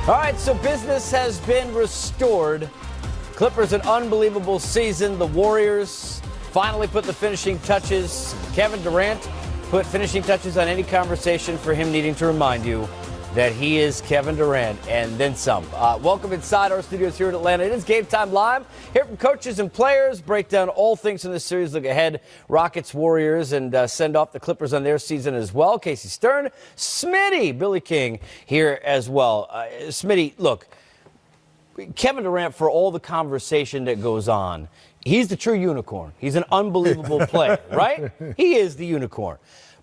All right, so business has been restored. Clippers an unbelievable season. The Warriors finally put the finishing touches. Kevin Durant put finishing touches on any conversation for him needing to remind you that he is Kevin Durant and then some. Welcome inside our studios here in Atlanta. It is Game Time Live. Hear from coaches and players, break down all things in this series, look ahead, Rockets, Warriors, and send off the Clippers on their season as well. Casey Stern, Smitty, Billy King here as well. Smitty, look, Kevin Durant, for all the conversation that goes on, he's the true unicorn. He's an unbelievable player, right? He is the unicorn.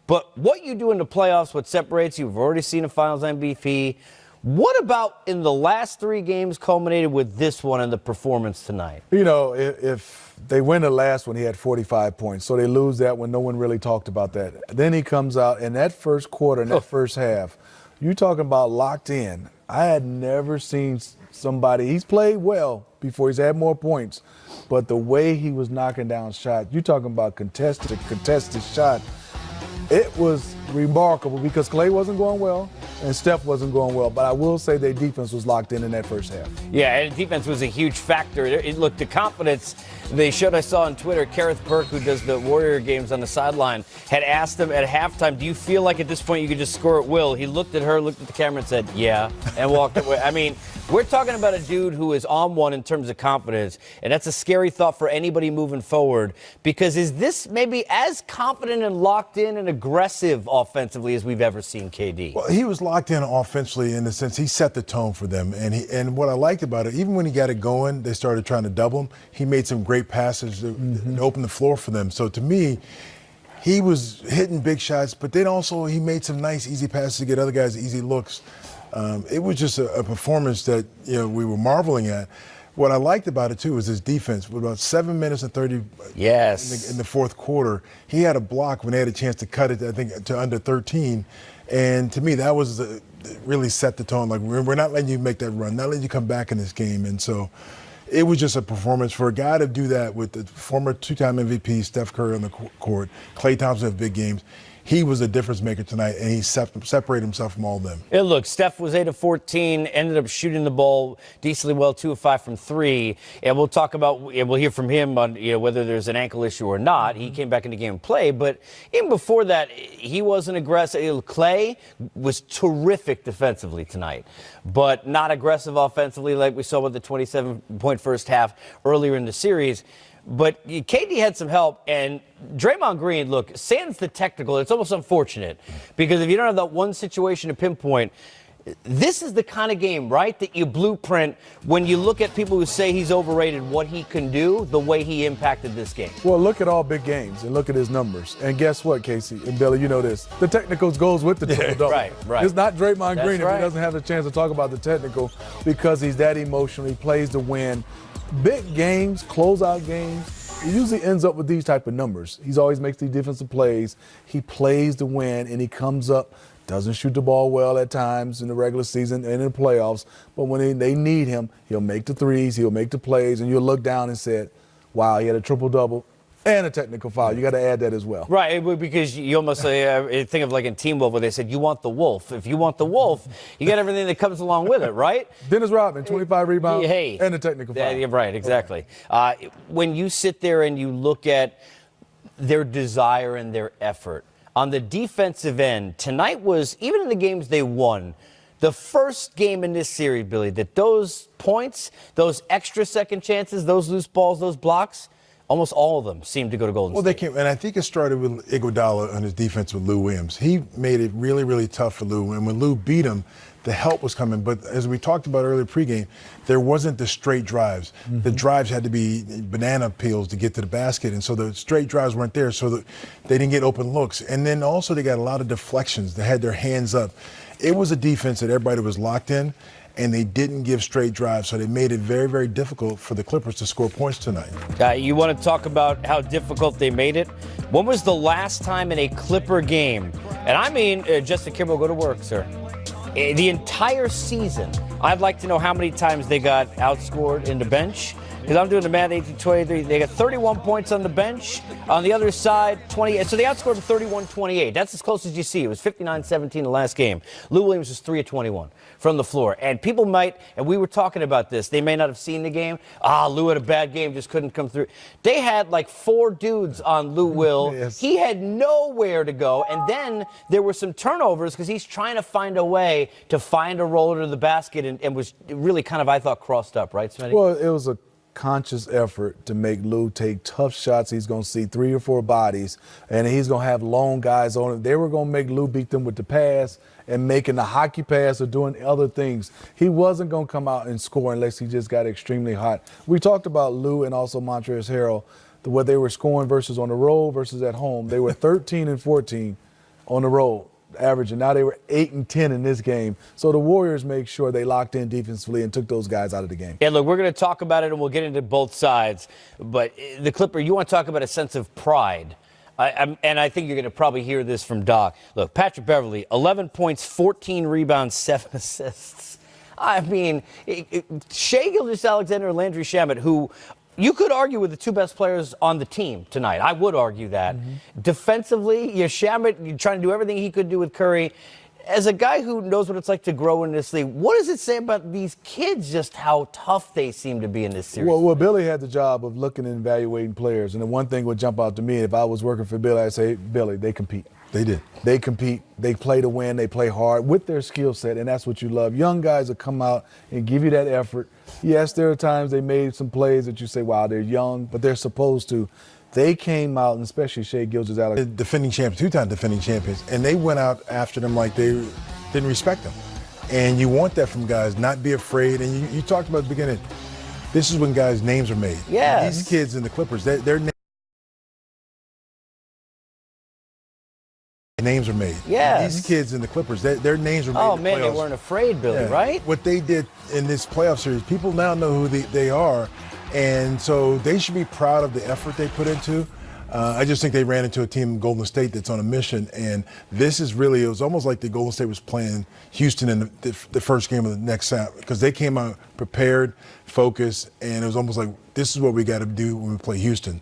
But what you do in the playoffs, what separates you, we've already seen a Finals MVP. What about in the last three games culminated with this one and the performance tonight? You know, if they win the last one, he had 45 points. So they lose that one. No one really talked about that. Then he comes out in that first quarter, in that first half. You talking about locked in. I had never seen somebody, he's played well before, he's had more points. But the way he was knocking down shots, you talking about contested shot. It was remarkable because Clay wasn't going well and Steph wasn't going well. But I will say their defense was locked in that first half. Yeah, and defense was a huge factor. It looked, the confidence they showed. I saw on Twitter, Kareth Burke, who does the Warrior games on the sideline, had asked him at halftime, do you feel like at this point you could just score at will? He looked at her, looked at the camera and said, yeah, and walked away. I mean, we're talking about a dude who is on one in terms of confidence, and that's a scary thought for anybody moving forward, because is this maybe as confident and locked in and aggressive offensively as we've ever seen KD? Well, he was locked in offensively in the sense he set the tone for them, and what I liked about it, even when he got it going, they started trying to double him. He made some great passes to open the floor for them. So to me, he was hitting big shots, but then also he made some nice, easy passes to get other guys easy looks. It was just a performance that we were marveling at. What I liked about it, too, was his defense. With about 7 minutes and 30 in the fourth quarter, he had a block when they had a chance to cut it, I think, to under 13. And to me, that was really set the tone. Like, we're not letting you make that run, not letting you come back in this game. And so it was just a performance for a guy to do that with the former two-time MVP, Steph Curry, on the court. Klay Thompson have big games. He was a difference maker tonight, and he separated himself from all of them. Yeah, look, Steph was 8 of 14, ended up shooting the ball decently well, 2 of 5 from 3. And we'll talk about, we'll hear from him on whether there's an ankle issue or not. He came back into the game and played, but even before that, he wasn't aggressive. Klay was terrific defensively tonight, but not aggressive offensively like we saw with the 27-point first half earlier in the series. But KD had some help, and Draymond Green, look, sans the technical, it's almost unfortunate, because if you don't have that one situation to pinpoint, this is the kind of game, right, that you blueprint when you look at people who say he's overrated, what he can do, the way he impacted this game. Well, look at all big games and look at his numbers. And guess what, Casey and Billy, you know this. The technicals goes with the triple-double. Right. It's not Draymond Green if he doesn't have the chance to talk about the technical, because he's that emotional. He plays to win. Big games, closeout games, he usually ends up with these type of numbers. He always makes these defensive plays. He plays to win, and he comes up, doesn't shoot the ball well at times in the regular season and in the playoffs, but when they need him, he'll make the threes, he'll make the plays, and you'll look down and say, wow, he had a triple-double and a technical foul. You got to add that as well. Right, because you almost think of like in Teen Wolf where they said, you want the wolf. If you want the wolf, you got everything that comes along with it, right? Dennis Rodman, 25 rebounds and a technical foul. Yeah, right, exactly. Okay. When you sit there and you look at their desire and their effort, on the defensive end, tonight was, even in the games they won, the first game in this series, Billy, that those points, those extra second chances, those loose balls, those blocks, almost all of them seemed to go to Golden State. Well, they came, and I think it started with Iguodala on his defense with Lou Williams. He made it really, really tough for Lou, and when Lou beat him, the help was coming. But as we talked about earlier pregame, there wasn't the straight drives. Mm-hmm. The drives had to be banana peels to get to the basket, and so the straight drives weren't there, so they didn't get open looks. And then also they got a lot of deflections. They had their hands up. It was a defense that everybody was locked in, and they didn't give straight drives, so they made it very, very difficult for the Clippers to score points tonight. You want to talk about how difficult they made it? When was the last time in a Clipper game, and I mean, Justin Kimbrell, go to work, sir, the entire season, I'd like to know how many times they got outscored in the bench, because I'm doing the math, 18-23. They got 31 points on the bench. On the other side, 20. So they outscored them 31-28. That's as close as you see. It was 59-17 the last game. Lou Williams was 3 of 21 from the floor. And people might, and we were talking about this, they may not have seen the game. Lou had a bad game, just couldn't come through. They had like 4 dudes on Lou Will. Yes. He had nowhere to go. And then there were some turnovers because he's trying to find a way to find a roller to the basket and was really kind of, I thought, crossed up, right, Smitty? Well, it was a conscious effort to make Lou take tough shots. He's going to see 3 or 4 bodies, and he's going to have lone guys on him. They were going to make Lou beat them with the pass and making the hockey pass or doing other things. He wasn't going to come out and score unless he just got extremely hot. We talked about Lou and also Montrezl Harrell, what they were scoring versus on the road versus at home. They were 13 and 14 on the road, averaging. Now they were 8 and 10 in this game. So the Warriors make sure they locked in defensively and took those guys out of the game. Yeah, look, we're going to talk about it and we'll get into both sides. But the Clipper, you want to talk about a sense of pride. And I think you're going to probably hear this from Doc. Look, Patrick Beverley, 11 points, 14 rebounds, 7 assists. I mean, Shai Gilgeous-Alexander and Landry Shamet, who you could argue with the 2 best players on the team tonight. I would argue that. Mm-hmm. Defensively, Shamet, you're trying to do everything he could do with Curry. As a guy who knows what it's like to grow in this league, what does it say about these kids, just how tough they seem to be in this series? Well, Billy had the job of looking and evaluating players, and the one thing would jump out to me, if I was working for Billy, I'd say, Billy, they compete. They did. They compete. They play to win. They play hard with their skill set, and that's what you love. Young guys that come out and give you that effort. Yes, there are times they made some plays that you say, wow, they're young, but they're supposed to. They came out, and especially Shai Gilgeous-Alexander. Defending champions, 2-time defending champions, and they went out after them like they didn't respect them. And you want that from guys, not be afraid. And you talked about at the beginning, this is when guys' names are made. Yeah. These kids in the Clippers, their names are made. Yeah. These kids in the Clippers, their names are made. Oh, man, they weren't afraid, Billy, right? What they did in this playoff series, people now know who they are. And so they should be proud of the effort they put into. I just think they ran into a team, Golden State, that's on a mission. And this is really, it was almost like the Golden State was playing Houston in the first game of the next set, because they came out prepared, focused, and it was almost like, this is what we got to do when we play Houston.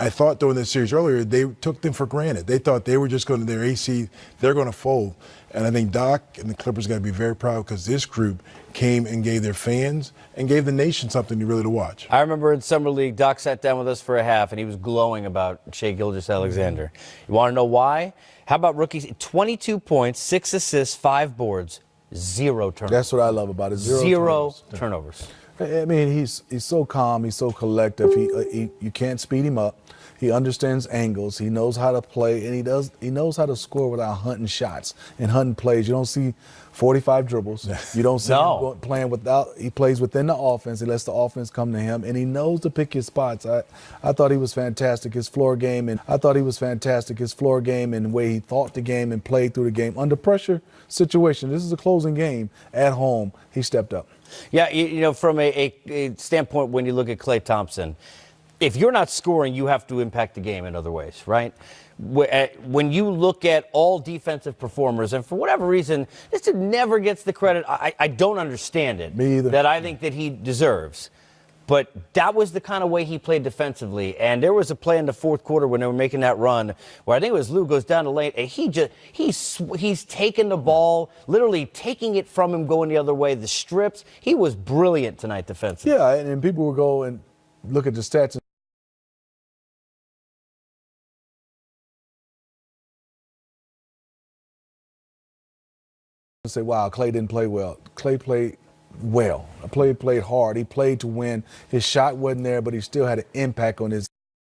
I thought during this series earlier, they took them for granted. They thought they were just going to their AC, they're going to fold. And I think Doc and the Clippers got to be very proud, because this group came and gave their fans and gave the nation something really to watch. I remember in Summer League, Doc sat down with us for a half, and he was glowing about Shai Gilgeous-Alexander. You want to know why? How about rookies? 22 points, 6 assists, 5 boards, 0 turnovers. That's what I love about it. Zero turnovers. I mean, he's so calm. He's so collective. You can't speed him up. He understands angles. He knows how to play, and he knows how to score without hunting shots and hunting plays. You don't see 45 dribbles. You don't see him playing without. He plays within the offense. He lets the offense come to him, and he knows to pick his spots. I thought he was fantastic. His floor game, and the way he thought the game and played through the game under pressure situation. This is a closing game at home. He stepped up. Yeah, you know, from a standpoint, when you look at Klay Thompson, if you're not scoring, you have to impact the game in other ways, right? When you look at all defensive performers, and for whatever reason, this dude never gets the credit. I don't understand it. Me either. That I think that he deserves. But that was the kind of way he played defensively. And there was a play in the fourth quarter when they were making that run where I think it was Lou goes down the lane, and he's taking the ball, literally taking it from him, going the other way, the strips. He was brilliant tonight defensively. Yeah, and people will go and look at the stats and say, wow, Klay didn't play well. Klay played well. Klay played hard. He played to win. His shot wasn't there, but he still had an impact on his.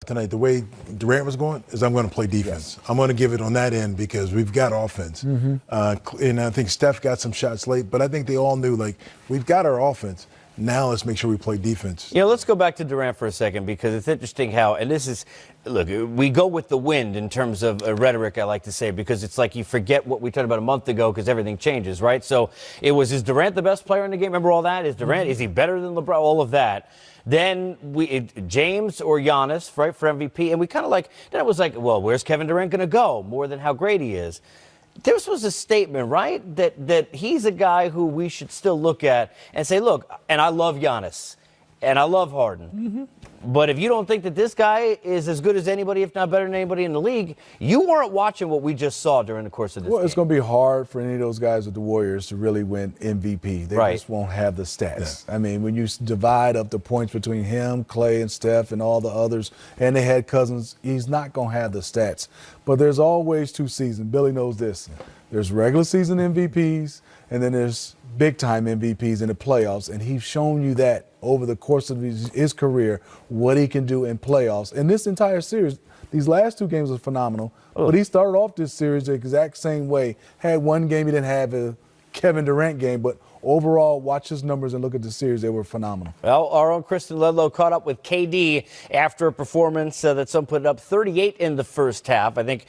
Tonight, the way Durant was going is I'm going to play defense. Yes. I'm going to give it on that end because we've got offense. Mm-hmm. And I think Steph got some shots late, but I think they all knew, like, we've got our offense. Now let's make sure we play defense. You know, let's go back to Durant for a second, because it's interesting how, and this is, look, we go with the wind in terms of rhetoric, I like to say, because it's like you forget what we talked about a month ago because everything changes, right? So it was, is Durant the best player in the game? Remember all that? Is Durant, is he better than LeBron? All of that. Then James or Giannis, right, for MVP. And we kind of like, then it was like, well, where's Kevin Durant going to go more than how great he is? This was a statement, right, that he's a guy who we should still look at and say, look, and I love Giannis. and I love Harden. But if you don't think that this guy is as good as anybody, if not better than anybody in the league, you weren't watching what we just saw during the course of this game. It's going to be hard for any of those guys with the Warriors to really win MVP. They just won't have the stats. Yeah. I mean, when you divide up the points between him, Clay, and Steph, and all the others, and they had Cousins, he's not going to have the stats. But there's always two seasons. Billy knows this. There's regular season MVPs, and then there's big-time MVPs in the playoffs, and he's shown you that over the course of his career, what he can do in playoffs. And this entire series, these last two games were phenomenal, but he started off this series the exact same way. Had one game he didn't have a Kevin Durant game, but overall, watch his numbers and look at the series. They were phenomenal. Well, our own Kristen Ledlow caught up with KD after a performance that some put up 38 in the first half. I think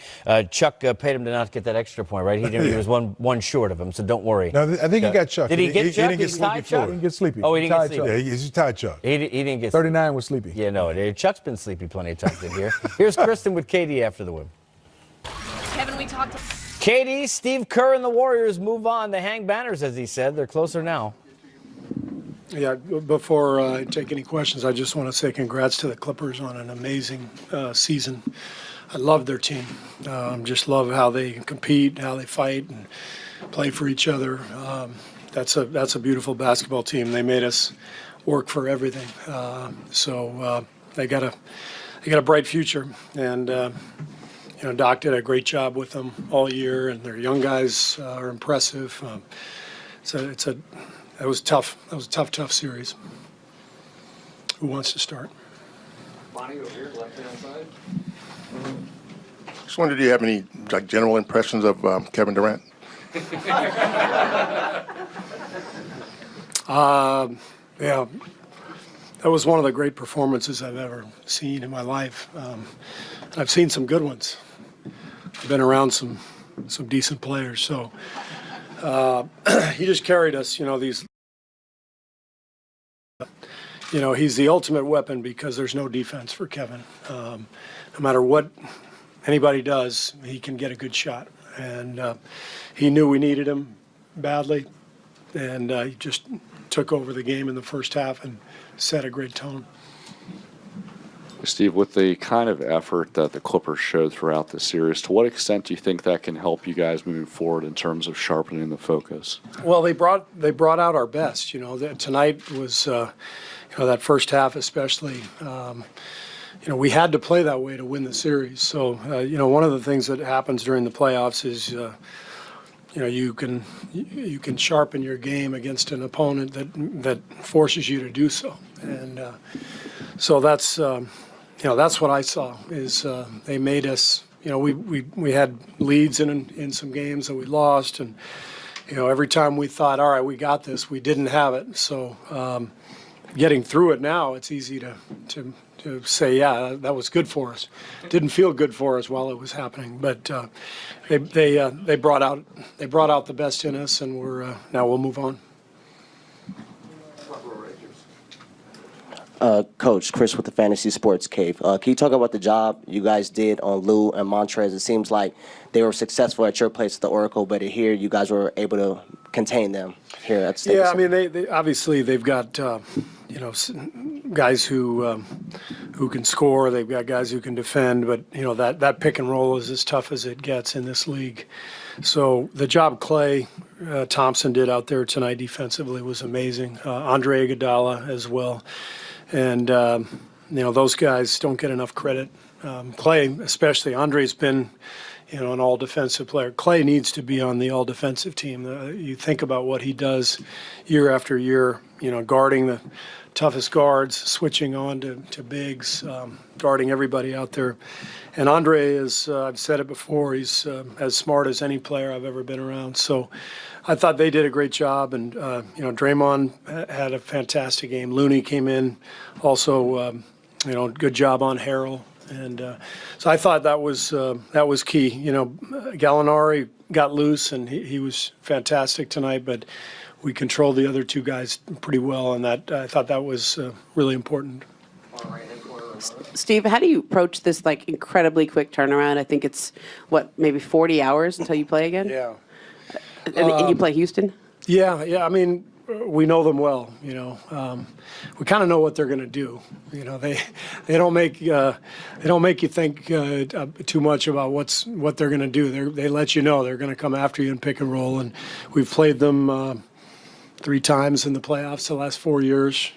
Chuck paid him to not get that extra point, right? He was one short of him, so don't worry. No, I think he got Chuck. Did he get Chuck? He didn't get sleepy. He didn't get sleepy. Oh, he didn't get sleepy. Yeah, he's tied Chuck. He didn't get 39 was sleepy. Yeah, no, Chuck's been sleepy plenty of times in here. Here's Kristen with KD after the win. Kevin, we talked. KD, Steve Kerr, and the Warriors move on. They hang banners, as he said. They're closer now. Yeah, before I take any questions, I just want to say congrats to the Clippers on an amazing season. I love their team. Just love how they compete, how they fight, and play for each other. That's a beautiful basketball team. They made us work for everything. So they got a bright future, and Doc did a great job with them all year, and their young guys are impressive. That was tough. That was a tough series. Who wants to start? Bonnie over here, left-hand side. Just wondered, do you have any general impressions of Kevin Durant? Yeah, that was one of the great performances I've ever seen in my life. I've seen some good ones. I've been around some decent players, so he just carried us. He's the ultimate weapon because there's no defense for Kevin. No matter what anybody does, he can get a good shot, and he knew we needed him badly, and he just took over the game in the first half and set a great tone. Steve, with the kind of effort that the Clippers showed throughout the series, to what extent do you think that can help you guys moving forward in terms of sharpening the focus? Well, they brought out our best. Tonight was, that first half especially. We had to play that way to win the series. So, one of the things that happens during the playoffs is, you can sharpen your game against an opponent that forces you to do so, and so that's what I saw is they made us. We had leads in some games that we lost, and every time we thought, all right, we got this, we didn't have it. So getting through it now, it's easy to say, yeah, that was good for us. Didn't feel good for us while it was happening, but they brought out the best in us, and now we'll move on. Coach, Chris with the Fantasy Sports Cave. Can you talk about the job you guys did on Lou and Montrez? It seems like they were successful at your place at the Oracle, but here you guys were able to contain them here at State. Yeah, I mean, they obviously they've got guys who can score. They've got guys who can defend, but that pick and roll is as tough as it gets in this league. So the job Klay Thompson did out there tonight defensively was amazing. Andre Iguodala as well. And, those guys don't get enough credit. Klay, especially, Andre's been, an all-defensive player. Klay needs to be on the all-defensive team. You think about what he does year after year, guarding the toughest guards, switching on to bigs, guarding everybody out there. And Andre is, I've said it before, he's as smart as any player I've ever been around. So I thought they did a great job. And, Draymond had a fantastic game. Looney came in also, good job on Harrell. And so I thought that was key. Gallinari got loose, and he was fantastic tonight, but we controlled the other two guys pretty well, and that I thought that was really important. Steve, how do you approach this incredibly quick turnaround? I think it's maybe 40 hours until you play again? Yeah. And you play Houston? Yeah. I mean, we know them well. We kind of know what they're going to do. They don't make you think too much about what they're going to do. They let you know they're going to come after you in pick and roll, and we've played them 3 times in the playoffs the last 4 years.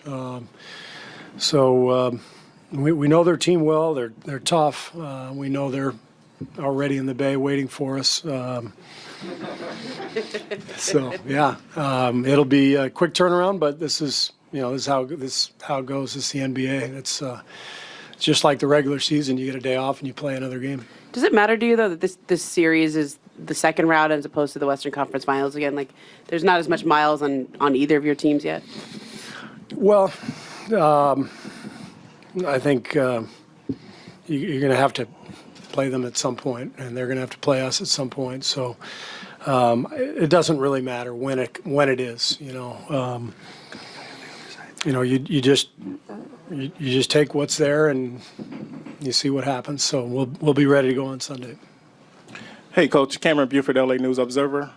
We know their team well. They're tough. We know they're already in the Bay waiting for us. It'll be a quick turnaround, but this is how it goes. This is the NBA. It's just like the regular season. You get a day off and you play another game. Does it matter to you, though, that this series is the second round as opposed to the Western Conference Finals again? Like, there's not as much miles on either of your teams yet? Well, I think you're going to have to play them at some point, and they're going to have to play us at some point. So it doesn't really matter when it is. You just take what's there and you see what happens. So we'll be ready to go on Sunday. Hey, Coach, Cameron Buford, LA News Observer.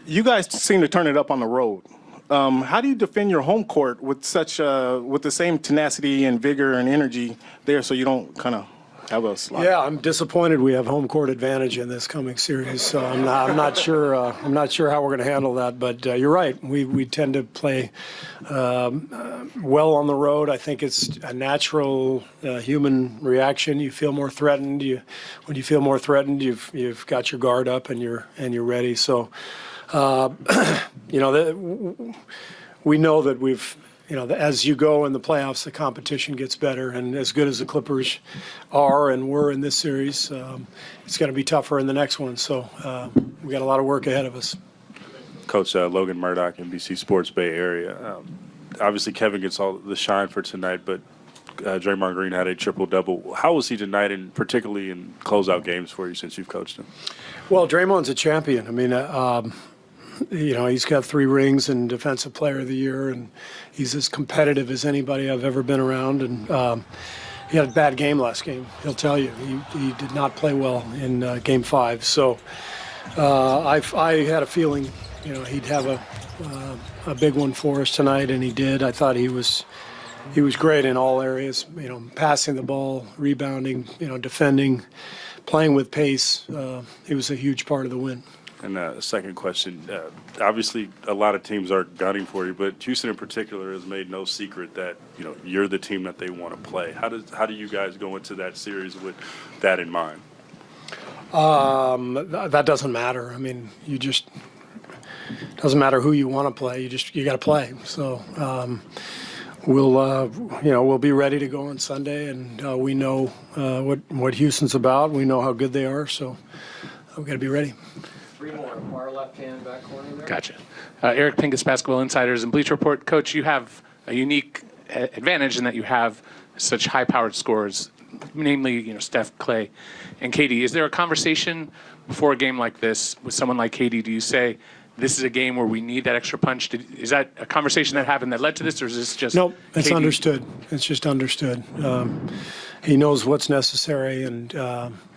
You guys seem to turn it up on the road. How do you defend your home court with with the same tenacity and vigor and energy there, so you don't kind of have a slide? Yeah, I'm disappointed we have home court advantage in this coming series. So I'm not sure how we're going to handle that. But you're right. We tend to play well on the road. I think it's a natural human reaction. You feel more threatened. When you feel more threatened, you've got your guard up and you're ready. So. We know that as you go in the playoffs, the competition gets better, and as good as the Clippers are and were in this series, it's going to be tougher in the next one. So we got a lot of work ahead of us. Coach Logan Murdoch, NBC Sports Bay Area. Obviously, Kevin gets all the shine for tonight, but Draymond Green had a triple-double. How was he tonight, and particularly in closeout games for you since you've coached him? Well, Draymond's a champion. I mean, he's got 3 rings and Defensive Player of the Year, and he's as competitive as anybody I've ever been around. And he had a bad game last game. He'll tell you he did not play well in Game 5. So I had a feeling, he'd have a big one for us tonight, and he did. I thought he was great in all areas. Passing the ball, rebounding, defending, playing with pace. He was a huge part of the win. And second question, obviously a lot of teams are gunning for you, but Houston in particular has made no secret that you're the team that they want to play. How do you guys go into that series with that in mind? That doesn't matter. I mean, doesn't matter who you want to play. You got to play. So we'll be ready to go on Sunday, and we know what Houston's about. We know how good they are. So we've got to be ready. 3 more. Far left-hand back corner there. Gotcha. Eric Pincus, Basketball Insiders and Bleacher Report. Coach, you have a unique advantage in that you have such high-powered scorers, namely, Steph, Clay, and KD. Is there a conversation before a game like this with someone like KD? Do you say, this is a game where we need that extra punch? Is that a conversation that happened that led to this, or is this just Nope, it's KD? Understood. It's just understood. He knows what's necessary, and,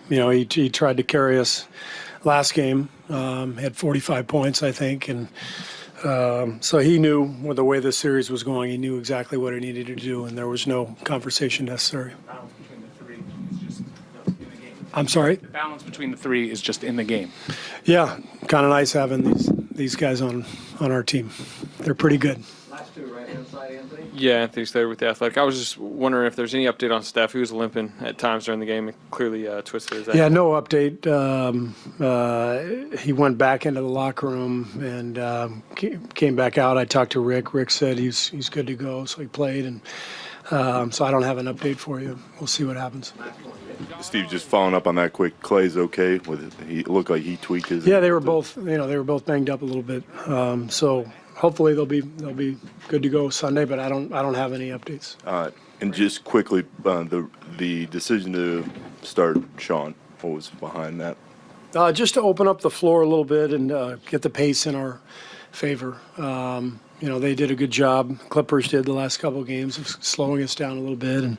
he tried to carry us last game. Had 45 points, I think, and so he knew with the way the series was going, he knew exactly what he needed to do, and there was no conversation necessary. The balance between the 3 is just in the game. I'm sorry? The balance between the 3 is just in the game. Yeah, kind of nice having these guys on our team. They're pretty good. Last 2 right-hand side, Anthony. Yeah, Anthony's there with the Athletic. I was just wondering if there's any update on Steph. He was limping at times during the game and clearly twisted his ankle. Yeah, no update. He went back into the locker room and came back out. I talked to Rick. Rick said he's good to go, so he played. And so I don't have an update for you. We'll see what happens. Steve, just following up on that quick. Clay's okay with it. He looked like he tweaked his. Yeah, they were both. They were both banged up a little bit. So hopefully they'll be good to go Sunday. But I don't have any updates. And just quickly, the decision to start Sean. What was behind that? Just to open up the floor a little bit and get the pace in our favor. They did a good job. Clippers did the last couple of games of slowing us down a little bit. And,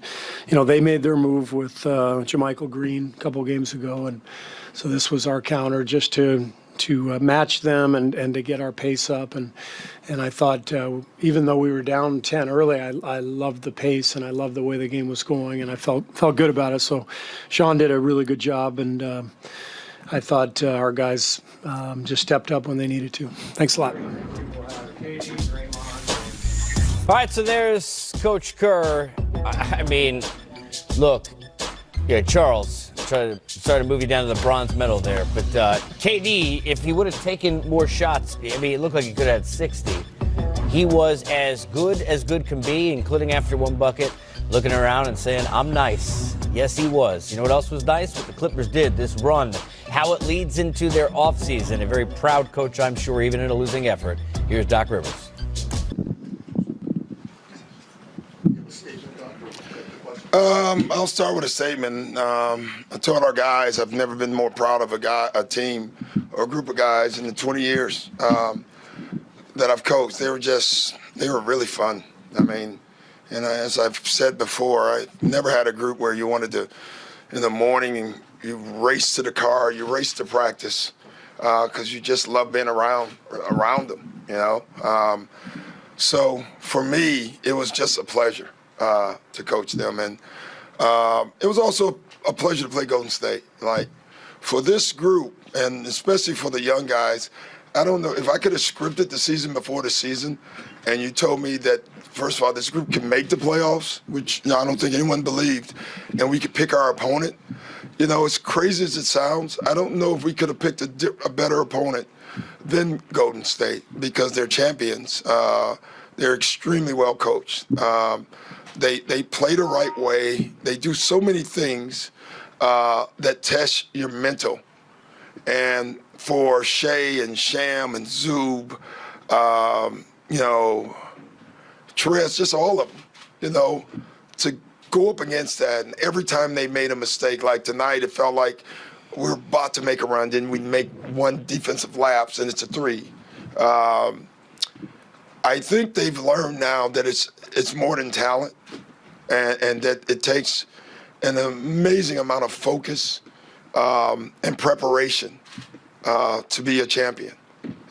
they made their move with JaMychal Green a couple of games ago. And so this was our counter just to match them and to get our pace up. And I thought, even though we were down 10 early, I loved the pace and I loved the way the game was going, and I felt good about it. So Sean did a really good job, and I thought our guys just stepped up when they needed to. Thanks a lot. All right, so there's Coach Kerr. I mean, look, yeah, Charles, sorry to move you down to the bronze medal there, but KD, if he would have taken more shots, I mean, it looked like he could have had 60. He was as good can be, including after one bucket, looking around and saying, I'm nice. Yes, he was. You know what else was nice? What the Clippers did, this run, how it leads into their offseason. A very proud coach, I'm sure, even in a losing effort. Here's Doc Rivers. I'll start with a statement. I told our guys I've never been more proud of a team or a group of guys in the 20 years that I've coached. They were really fun. I mean, and as I've said before, I never had a group where you wanted to, in the morning, you race to the car, you race to practice, because you just love being around them, you know. So for me, it was just a pleasure to coach them, and it was also a pleasure to play Golden State. Like, for this group, and especially for the young guys, I don't know if I could have scripted the season before the season, and you told me that, first of all, this group can make the playoffs, which I don't think anyone believed, and we could pick our opponent. You know, as crazy as it sounds, I don't know if we could have picked a better opponent than Golden State, because they're champions. They're extremely well coached. They play the right way. They do so many things that test your mental. And for Shea and Sham and Zub, you know, Trez, just all of them, you know, to go up against that. And every time they made a mistake, like tonight, it felt like we were about to make a run. Then we'd make one defensive lapse, and it's a three. I think they've learned now that it's more than talent, and that it takes an amazing amount of focus and preparation to be a champion.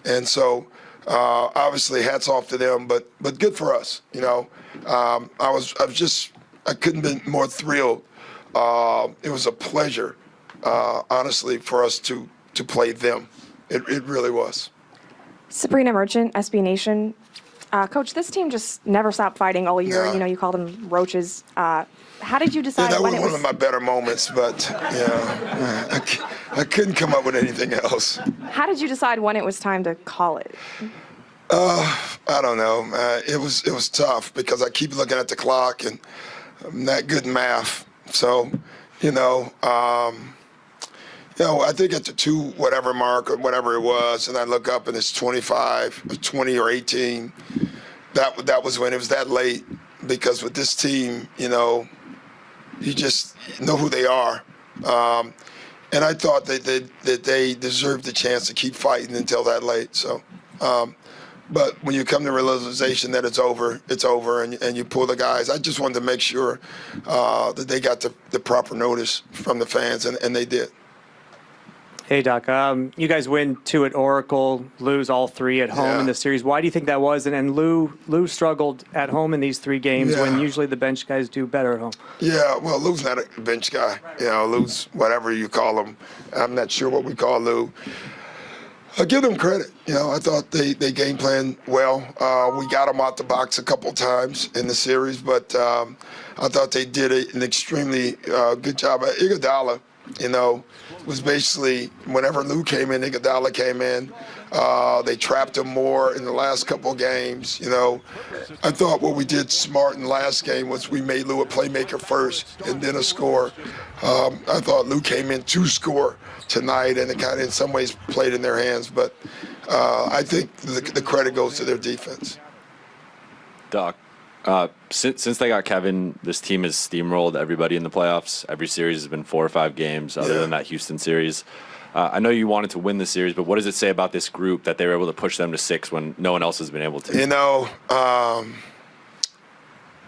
And so, obviously, hats off to them, but good for us. You know, I couldn't be more thrilled. It was a pleasure, honestly, for us to play them. It really was. Sabrina Merchant, SB Nation. Coach, this team just never stopped fighting all year. No. You know, you call them roaches. How did you decide that when was it was? one of my better moments, but yeah, I couldn't come up with anything else. How did you decide when it was time to call it? I don't know. It was tough because I keep looking at the clock and I'm not good in math. So, you know, I think at the 2 whatever mark or whatever it was, and I look up and it's 25 or 20 or 18. That was when it was that late, because with this team, you know, you just know who they are. And I thought that they deserved the chance to keep fighting until that late. So, but when you come to the realization that it's over, and you pull the guys, I just wanted to make sure that they got the proper notice from the fans, and they did. Hey, Doc. You guys win 2 at Oracle, lose all 3 at home in the series. Why do you think that was? And Lou struggled at home in these 3 games when usually the bench guys do better at home. Yeah, well, Lou's not a bench guy. You know, Lou's whatever you call him. I'm not sure what we call Lou. I give them credit. You know, I thought they game planned well. We got them out the box a couple times in the series, but I thought they did an extremely good job. Iguodala, you know, was basically, whenever Lou came in, Iguodala came in. They trapped him more in the last couple of games. You know, I thought what we did smart in the last game was we made Lou a playmaker first and then a scorer. I thought Lou came in to score tonight, and it kind of in some ways played in their hands. But I think the credit goes to their defense. Doc, since they got Kevin, this team has steamrolled everybody in the playoffs. Every series has been 4 or 5 games, other than that Houston series. I know you wanted to win the series, but what does it say about this group that they were able to push them to 6 when no one else has been able to? You know, I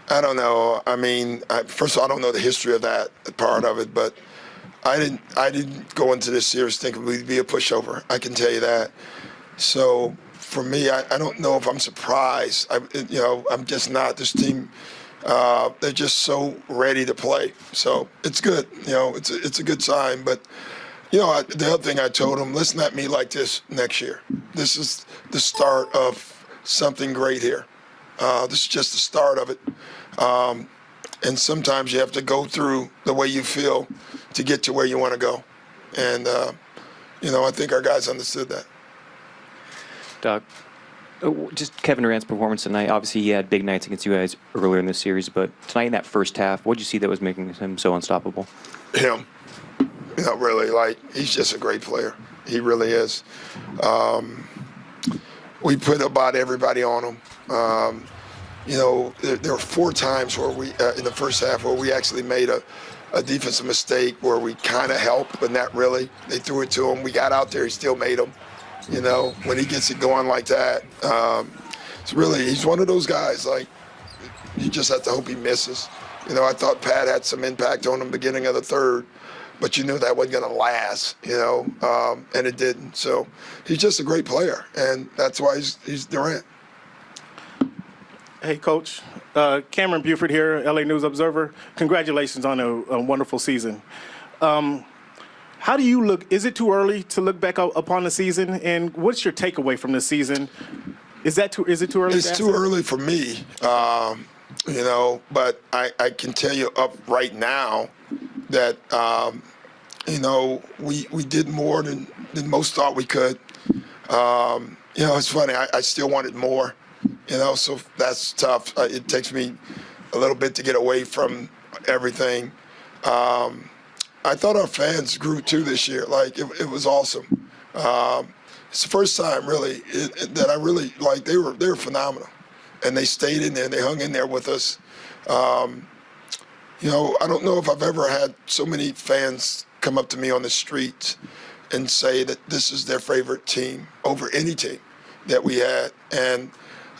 don't know. I mean, first of all, I don't know the history of that part of it, but I didn't go into this series thinking we'd be a pushover. I can tell you that. So for me, I don't know if I'm surprised. I'm just not. This team, they're just so ready to play. So it's good. It's a good sign. But the other thing I told them, listen at me like this next year. This is the start of something great here. This is just the start of it. And sometimes you have to go through the way you feel to get to where you want to go. And, I think our guys understood that. Doc, just Kevin Durant's performance tonight. Obviously, he had big nights against you guys earlier in the series, but tonight in that first half, what did you see that was making him so unstoppable? Him. Really, he's just a great player. He really is. We put about everybody on him. There were 4 times where we, in the first half, where we actually made a defensive mistake where we kind of helped, but not really. They threw it to him. We got out there. He still made them. When he gets it going like that, he's one of those guys, you just have to hope he misses. I thought Pat had some impact on him beginning of the third, but you knew that wasn't going to last, and it didn't. So he's just a great player, and that's why he's Durant. Hey, Coach. Cameron Buford here, LA News Observer. Congratulations on a wonderful season. How do you look? Is it too early to look back upon the season? And what's your takeaway from the season? Is it too early? It's too early for me, but I can tell you up right now that, we did more than most thought we could. It's funny. I still wanted more. So that's tough. It takes me a little bit to get away from everything. I thought our fans grew too this year. It was awesome. It's the first time really that I really they were phenomenal, and they stayed in there. They hung in there with us. I don't know if I've ever had so many fans come up to me on the streets and say that this is their favorite team over any team that we had, and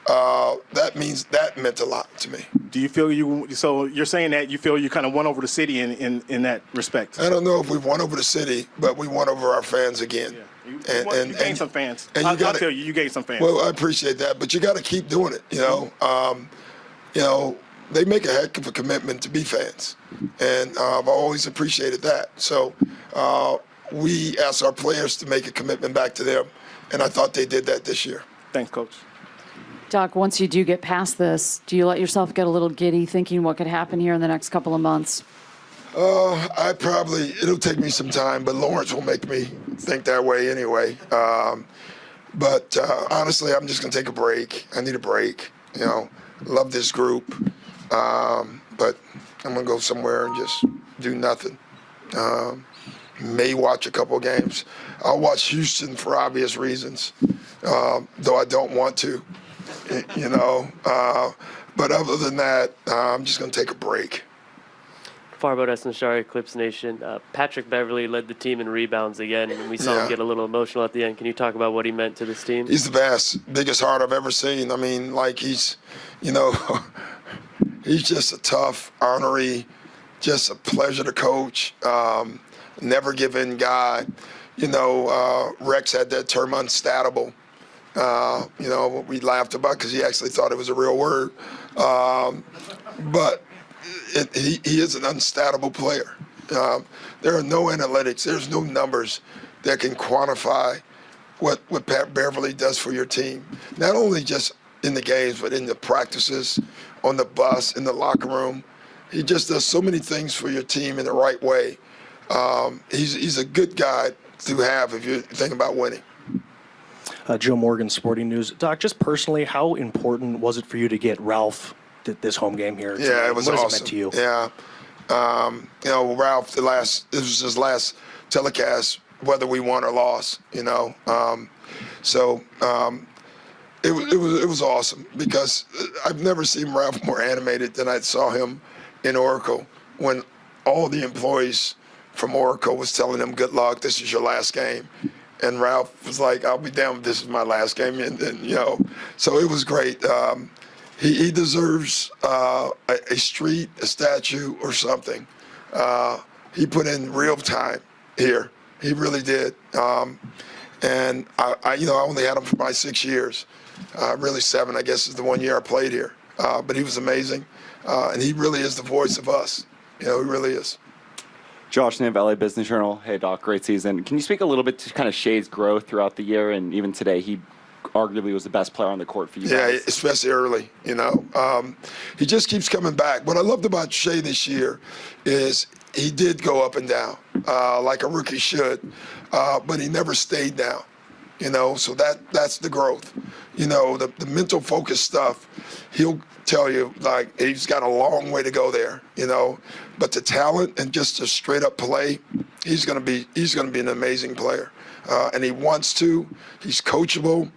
that meant a lot to me. Do you feel so you're saying that you feel you kind of won over the city in that respect? I don't know if we've won over the city, but we won over our fans again. Yeah. You gained some fans. And I'll tell you gained some fans. Well, I appreciate that, but you got to keep doing it, they make a heck of a commitment to be fans, and I've always appreciated that. So we asked our players to make a commitment back to them, and I thought they did that this year. Thanks, Coach. Doc, once you do get past this, do you let yourself get a little giddy thinking what could happen here in the next couple of months? It'll take me some time, but Lawrence will make me think that way anyway. But honestly, I'm just going to take a break. I need a break. Love this group. But I'm going to go somewhere and just do nothing. May watch a couple of games. I'll watch Houston for obvious reasons, though I don't want to. But other than that, I'm just going to take a break. Farbo Esnashari, Clips Nation. Patrick Beverly led the team in rebounds again, and we saw him get a little emotional at the end. Can you talk about what he meant to this team? He's the best, biggest heart I've ever seen. I mean, he's, he's just a tough, ornery, just a pleasure to coach, never give in guy. Rex had that term unstatable. We laughed about because he actually thought it was a real word. But he is an unstatable player. There are no analytics. There's no numbers that can quantify what Pat Beverly does for your team. Not only just in the games, but in the practices, on the bus, in the locker room. He just does so many things for your team in the right way. He's a good guy to have if you're thinking about winning. Joe Morgan, Sporting News. Doc, just personally, how important was it for you to get Ralph this home game here tonight? Yeah, it was what awesome. What has it meant to you? Yeah. Ralph, this was his last telecast, whether we won or lost, So it was awesome because I've never seen Ralph more animated than I saw him in Oracle when all the employees from Oracle was telling him, good luck, this is your last game. And Ralph was like, I'll be damned, this is my last game. And so it was great. He deserves a street, a statue, or something. he put in real time here. He really did. And I only had him for my 6 years. Really 7, I guess, is the 1 year I played here. But he was amazing. And he really is the voice of us. He really is. Josh Niv, LA Business Journal. Hey, Doc, great season. Can you speak a little bit to kind of Shea's growth throughout the year, and even today, he arguably was the best player on the court for you guys? Yeah, especially early, He just keeps coming back. What I loved about Shea this year is he did go up and down, like a rookie should, but he never stayed down, so that's the growth. The mental focus stuff, he'll tell you, like, he's got a long way to go there, but the talent and just the straight up play, he's gonna be an amazing player. And he wants to. He's coachable,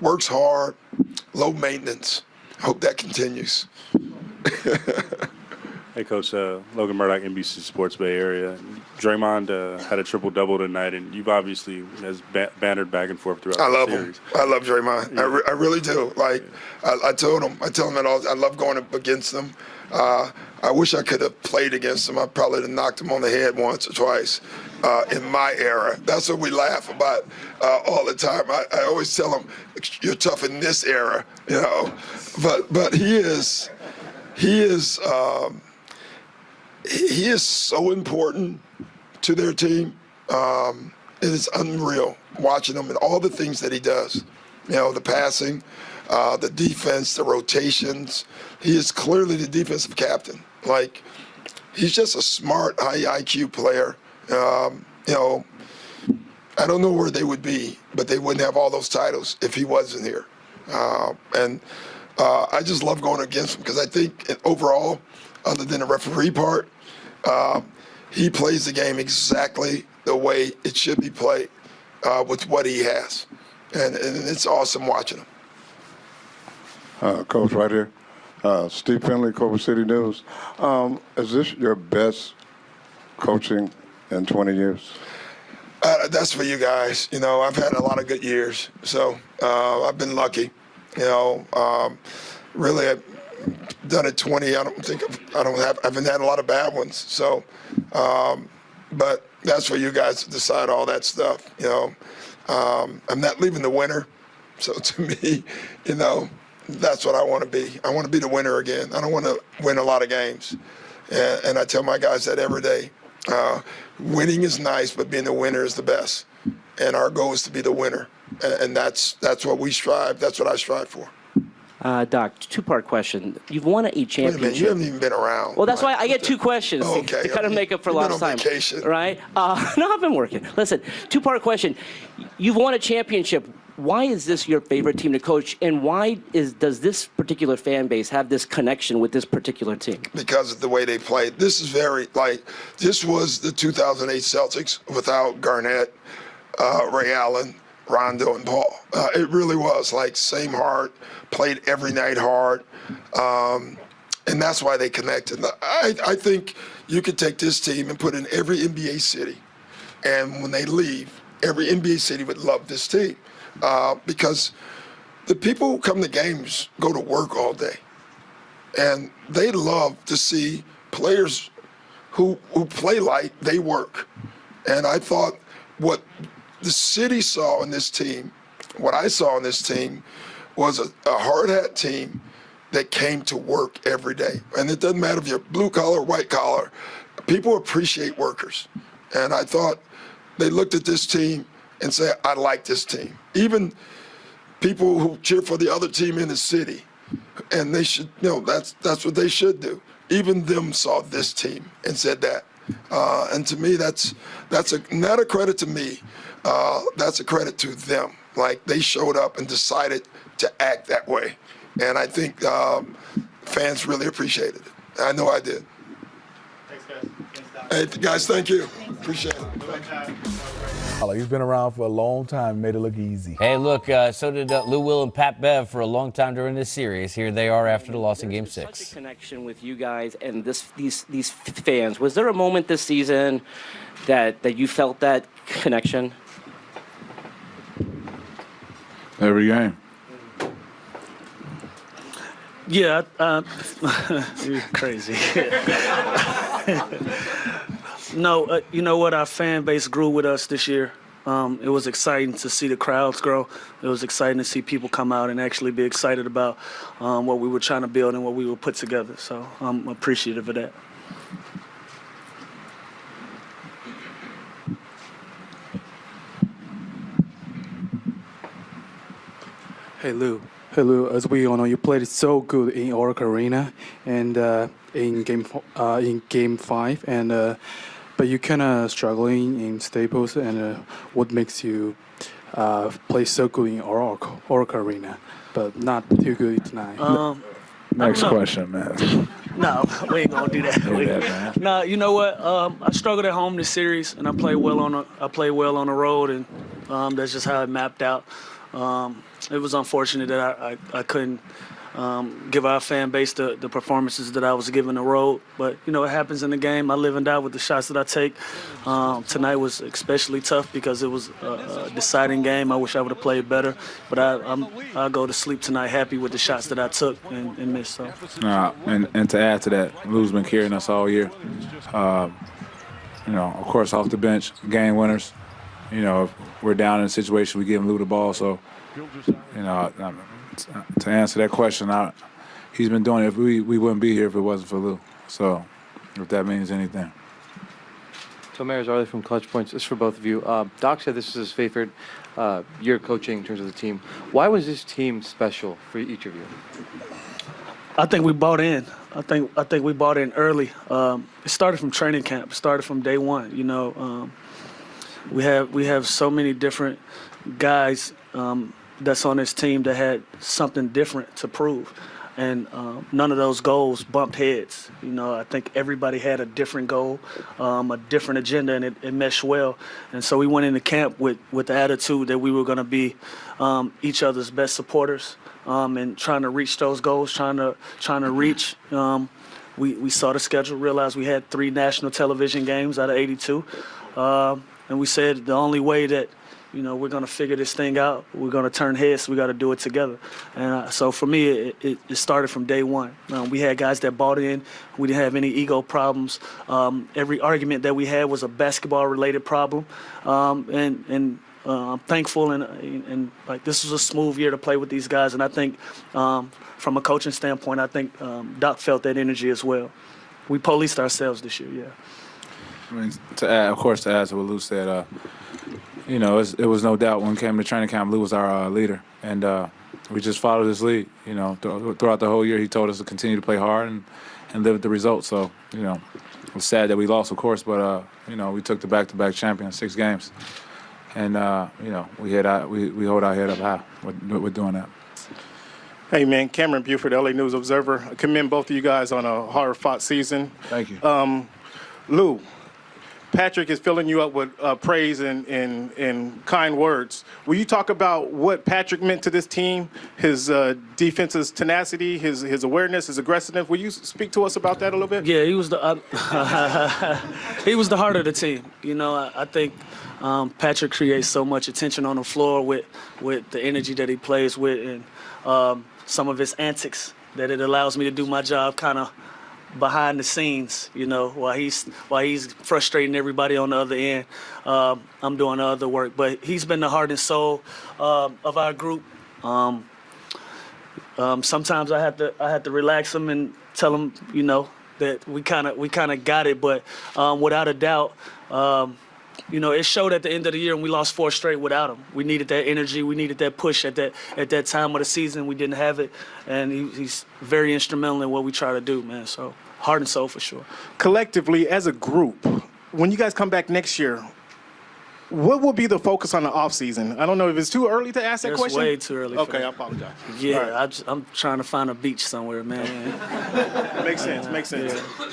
works hard, low maintenance. I hope that continues. Hey, Coach, Logan Murdoch, NBC Sports Bay Area. Draymond had a triple-double tonight, and you've obviously has bantered back and forth throughout the series. I love Draymond. Yeah. I really do. Like, I tell him that all. I love going up against him. I wish I could have played against him. I probably have knocked him on the head once or twice in my era. That's what we laugh about all the time. I always tell him, you're tough in this era, But he is so important to their team. It is unreal watching him and all the things that he does. The passing, the defense, the rotations. He is clearly the defensive captain. Like, he's just a smart, high IQ player. I don't know where they would be, but they wouldn't have all those titles if he wasn't here. I just love going against him because I think overall, other than the referee part, he plays the game exactly the way it should be played with what he has. And it's awesome watching him. Coach, right here. Steve Finley, Culver City News. Is this your best coaching in 20 years? That's for you guys. I've had a lot of good years, so I've been lucky. Really, I've done it 20. I haven't had a lot of bad ones. So, but that's for you guys to decide all that stuff. I'm not leaving the winner. So to me, that's what I want to be. I want to be the winner again. I don't want to win a lot of games. And I tell my guys that every day. Winning is nice, but being the winner is the best. And our goal is to be the winner. And that's what we strive. That's what I strive for. Doc, two-part question. You've won a championship. Wait a minute, you haven't even been around. Well, that's why I get two questions to kind of make up for lost time. Vacation. Right? No, I've been working. Listen, two-part question. You've won a championship. Why is this your favorite team to coach, and why does this particular fan base have this connection with this particular team? Because of the way they played. This is this was the 2008 Celtics without Garnett, Ray Allen, Rondo, and Paul. It really was same heart, played every night hard, and that's why they connected. I think you could take this team and put in every NBA city, and when they leave, every NBA city would love this team. Because the people who come to games go to work all day, and they love to see players who play like they work. And I thought what the city saw in this team, what I saw in this team, was a hard hat team that came to work every day. And it doesn't matter if you're blue collar, white collar, people appreciate workers. And I thought they looked at this team and say, I like this team. Even people who cheer for the other team in the city, and they should, that's what they should do. Even them saw this team and said that. And to me, that's not a credit to me. That's a credit to them. They showed up and decided to act that way. And I think fans really appreciated it. I know I did. Thanks, guys. Hey, guys, thank you. Appreciate it. He's been around for a long time, made it look easy. Hey, look, so did Lou Will and Pat Bev for a long time during this series. Here they are after the loss in Game 6. Such a connection with you guys and these fans. Was there a moment this season that you felt that connection? Every game. Yeah, you're crazy. No, you know what? Our fan base grew with us this year. It was exciting to see the crowds grow. It was exciting to see people come out and actually be excited about what we were trying to build and what we would put together. So I'm appreciative of that. Hey Lou, as we all know, you played so good in Oracle Arena and in game 5, and but you kind of struggling in Staples. And what makes you play so good in Oracle Arena, but not too good tonight? Next question, man. No, we ain't gonna do that. No, you know what? I struggled at home this series, and I played well on the road, and that's just how it mapped out. It was unfortunate that I couldn't give our fan base the performances that I was giving the road. But, you know, it happens in the game. I live and die with the shots that I take. Tonight was especially tough because it was a deciding game. I wish I would have played better. But I'll go to sleep tonight happy with the shots that I took and missed. So. And to add to that, Lou's been carrying us all year. You know, of course, off the bench, game winners. You know, if we're down in a situation, we give Lou the ball. So, you know, to answer that question, he's been doing it. We wouldn't be here if it wasn't for Lou. So, if that means anything. So, Mayor Zarley from Clutch Points. This is for both of you. Doc said this is his favorite year coaching in terms of the team. Why was this team special for each of you? I think we bought in. I think we bought in early. It started from training camp. It started from day one. You know, we have so many different guys that's on this team that had something different to prove, and none of those goals bumped heads. You know, I think everybody had a different goal, a different agenda, and it meshed well. And so we went into camp with the attitude that we were going to be each other's best supporters. And trying to reach those goals, trying to reach. We saw the schedule, realized we had 3 national television games out of 82, and we said the only way that, you know, we're going to figure this thing out, we're going to turn heads, we got to do it together. And so for me, it started from day one. We had guys that bought in. We didn't have any ego problems. Every argument that we had was a basketball-related problem, and I'm thankful and like this was a smooth year to play with these guys, and I think from a coaching standpoint, I think Doc felt that energy as well. We policed ourselves this year, yeah. I mean, to add to what Lou said, you know, it was no doubt when it came to training camp, Lou was our leader, and we just followed his lead. You know, throughout the whole year, he told us to continue to play hard and live with the results. So, you know, it was sad that we lost, of course, but you know, we took the back-to-back champion, 6 games. And, you know, we hold our head up high with doing that. Hey, man, Cameron Buford, LA News Observer. I commend both of you guys on a hard-fought season. Thank you. Lou, Patrick is filling you up with praise and kind words. Will you talk about what Patrick meant to this team, his defense's tenacity, his awareness, his aggressiveness? Will you speak to us about that a little bit? Yeah, he was the he was the heart of the team. You know, I think Patrick creates so much attention on the floor with the energy that he plays with and some of his antics that it allows me to do my job kind of behind the scenes, you know, while he's frustrating everybody on the other end. I'm doing the other work, but he's been the heart and soul of our group. Sometimes I had to relax him and tell him, you know, that we kind of got it, but without a doubt, you know, it showed at the end of the year, and we lost 4 straight without him. We needed that energy. We needed that push at that time of the season. We didn't have it, and he's very instrumental in what we try to do, man. So heart and soul for sure. Collectively, as a group, when you guys come back next year, what will be the focus on the offseason? I don't know if it's too early to ask that question. It's way too early. Okay, for that. I apologize. Yeah, right. I'm trying to find a beach somewhere, man. Makes sense. Makes sense. Yeah.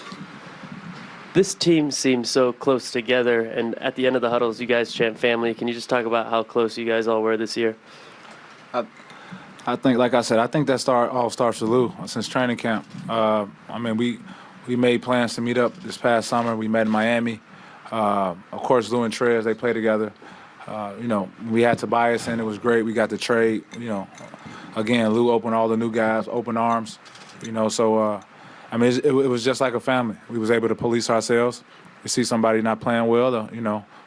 This team seems so close together, and at the end of the huddles, you guys chant family. Can you just talk about how close you guys all were this year? I think, like I said, I think that all starts with Lou since training camp. I mean, we made plans to meet up this past summer. We met in Miami. Of course, Lou and Trez, they play together. You know, we had Tobias in. It was great. We got the trade. You know, again, Lou opened all the new guys, open arms. You know, so I mean, it was just like a family. We was able to police ourselves. we see somebody not playing well,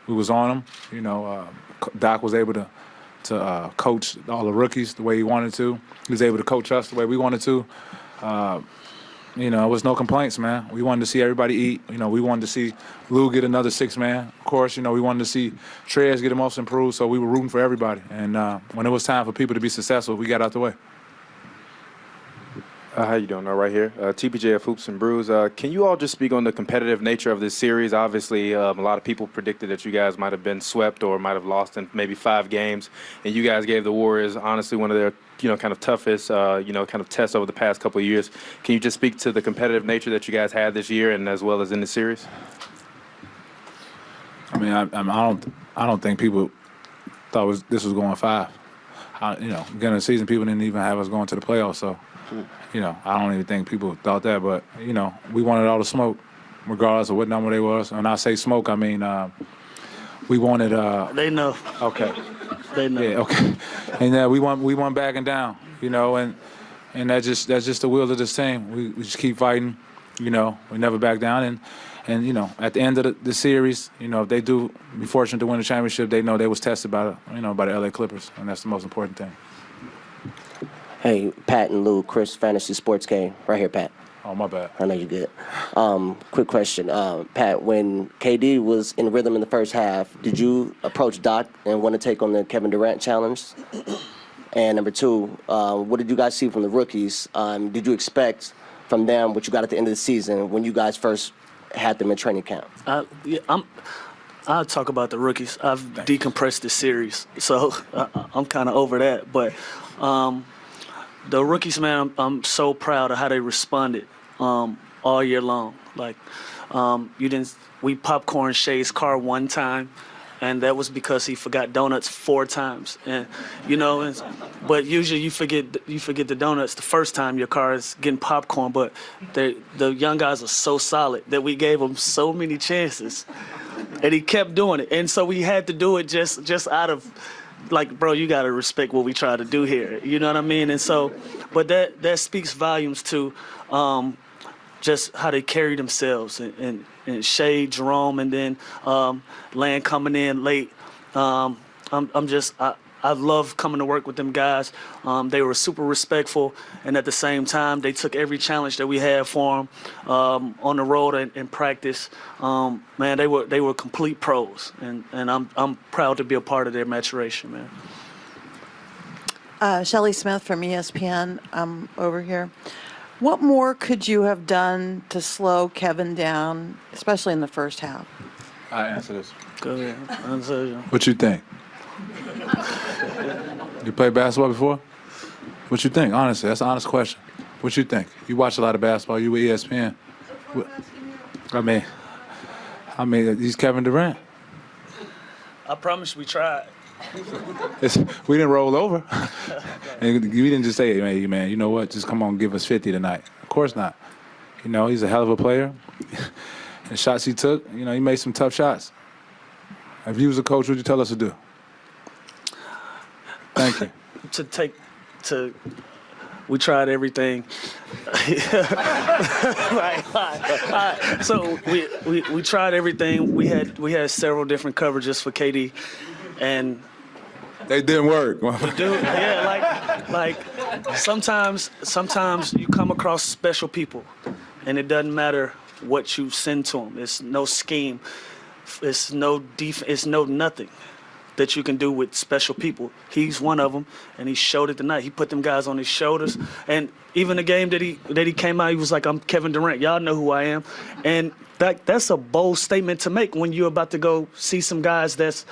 we was on them. Doc was able to coach all the rookies the way he wanted to. He was able to coach us the way we wanted to. It was no complaints, man. We wanted to see everybody eat. We wanted to see Lou get another 6-man. Of course, we wanted to see Trez get the most improved, so we were rooting for everybody. And when it was time for people to be successful, we got out the way. How you doing? Right here. TPJ of Hoops and Brews. Can you all just speak on the competitive nature of this series? Obviously, a lot of people predicted that you guys might have been swept or might have lost in maybe 5 games, and you guys gave the Warriors, honestly, one of their kind of toughest, kind of tests over the past couple of years. Can you just speak to the competitive nature that you guys had this year and as well as in the series? I mean, I don't think people thought this was going 5. Beginning of the season, people didn't even have us going to the playoffs, so. I don't even think people thought that, but, we wanted all the smoke, regardless of what number they was. When I say smoke, I mean we wanted They know. Okay. They know. Yeah, okay. And we want backing down, and that's just the wheels of this team. We just keep fighting, we never back down. And at the end of the series, if they do be fortunate to win the championship, they know they was tested by by the LA Clippers, and that's the most important thing. Hey, Pat and Lou, Chris, Fantasy Sports Game. Right here, Pat. Oh, my bad. I know you're good. Quick question. Pat, when KD was in rhythm in the first half, did you approach Doc and want to take on the Kevin Durant challenge? And number 2, what did you guys see from the rookies? Did you expect from them what you got at the end of the season when you guys first had them in training camp? I'll talk about the rookies. I've decompressed the series, so I'm kind of over that. But the rookies, man, I'm so proud of how they responded all year long. Like, we popcorn Shay's car one time, and that was because he forgot donuts 4 times. And but usually you forget the donuts the first time your car is getting popcorn. But the young guys are so solid that we gave them so many chances, and he kept doing it. And so we had to do it just out of. Like, bro, you got to respect what we try to do here. You know what I mean? And so, but that speaks volumes to just how they carry themselves. And Shay, Jerome, and then Land coming in late. I love coming to work with them guys. They were super respectful, and at the same time, they took every challenge that we had for them on the road and practice. Man, they were complete pros, and I'm proud to be a part of their maturation, man. Shelly Smith from ESPN over here. What more could you have done to slow Kevin down, especially in the first half? I answer this. Go ahead. What you think? You played basketball before? What you think? Honestly, that's an honest question. What you think? You watch a lot of basketball. You with ESPN. I mean, he's Kevin Durant. I promise we tried. We didn't roll over. And we didn't just say, hey, man, you know what? Just come on, give us 50 tonight. Of course not. He's a hell of a player. The shots he took, he made some tough shots. If you was a coach, what would you tell us to do? Thank you. We tried everything. So we tried everything. We had several different coverages for KD, and they didn't work. like sometimes you come across special people, and it doesn't matter what you send to them. It's no scheme. It's no it's no nothing that you can do with special people. He's one of them, and he showed it tonight. He put them guys on his shoulders, and even the game that he came out, he was like, "I'm Kevin Durant. Y'all know who I am," and that's a bold statement to make when you're about to go see some guys that's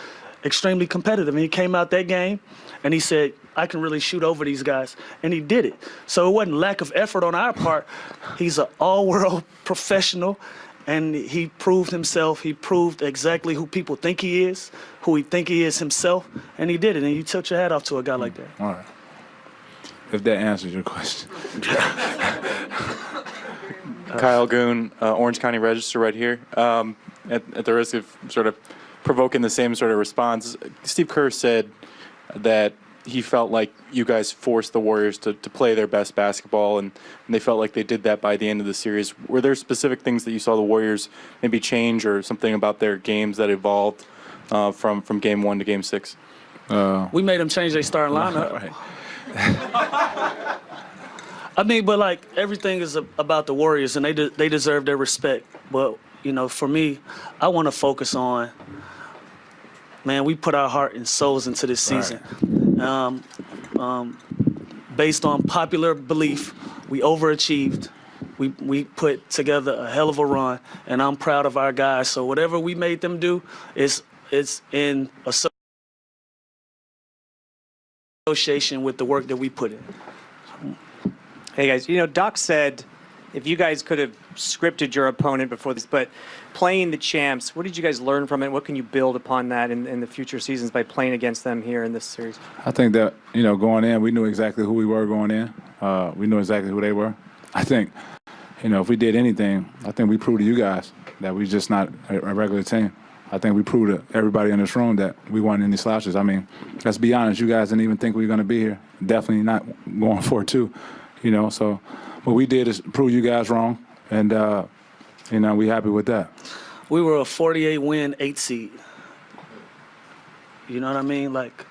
extremely competitive. And he came out that game, and he said, "I can really shoot over these guys," and he did it. So it wasn't lack of effort on our part. He's an all-world professional. And he proved himself. He proved exactly who people think he is, who he think he is himself, and he did it. And you tilt your hat off to a guy like that. All right. If that answers your question. Kyle Goon, Orange County Register right here. At the risk of sort of provoking the same sort of response, Steve Kerr said that he felt like you guys forced the Warriors to play their best basketball, and they felt like they did that by the end of the series. Were there specific things that you saw the Warriors maybe change, or something about their games that evolved from Game 1 to Game 6? We made them change their starting lineup. Right. I mean, but like everything is about the Warriors, and they deserve their respect. But you know, for me, I want to focus on, man, we put our heart and souls into this season. Right. Based on popular belief, we overachieved. We put together a hell of a run, and I'm proud of our guys. So whatever we made them do is in association with the work that we put in. Hey guys, you know, Doc said if you guys could have scripted your opponent before this, but playing the champs, what did you guys learn from it? What can you build upon that in the future seasons by playing against them here in this series? I think that, you know, going in, we knew exactly who we were going in. We knew exactly who they were. I think, you know, if we did anything, I think we proved to you guys that we're just not a regular team. I think we proved to everybody in this room that we weren't any slouches. I mean, let's be honest, you guys didn't even think we were going to be here. Definitely not going for it, too. You know, so what we did is prove you guys wrong, and, you know, we happy with that. We were a 48-win 8 seed. You know what I mean? Like,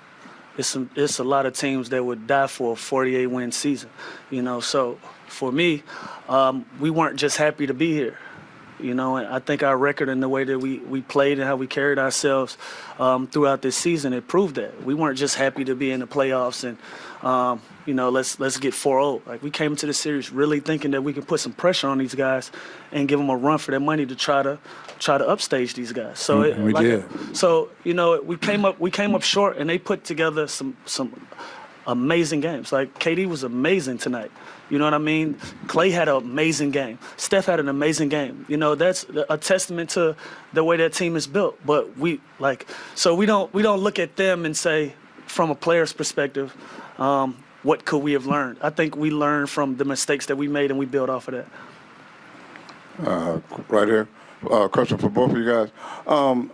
it's a lot of teams that would die for a 48-win season. You know, so for me, we weren't just happy to be here. You know, and I think our record and the way that we played and how we carried ourselves throughout this season, it proved that. We weren't just happy to be in the playoffs and, you know, let's get 4-0. Like, we came into the series really thinking that we could put some pressure on these guys and give them a run for their money to try to upstage these guys. So we did. So, you know, we came up short, and they put together some amazing games. Like, KD was amazing tonight. You know what I mean? Clay had an amazing game. Steph had an amazing game. You know, that's a testament to the way that team is built. But we don't look at them and say, from a player's perspective, what could we have learned? I think we learned from the mistakes that we made, and we built off of that. Right here. Question for both of you guys.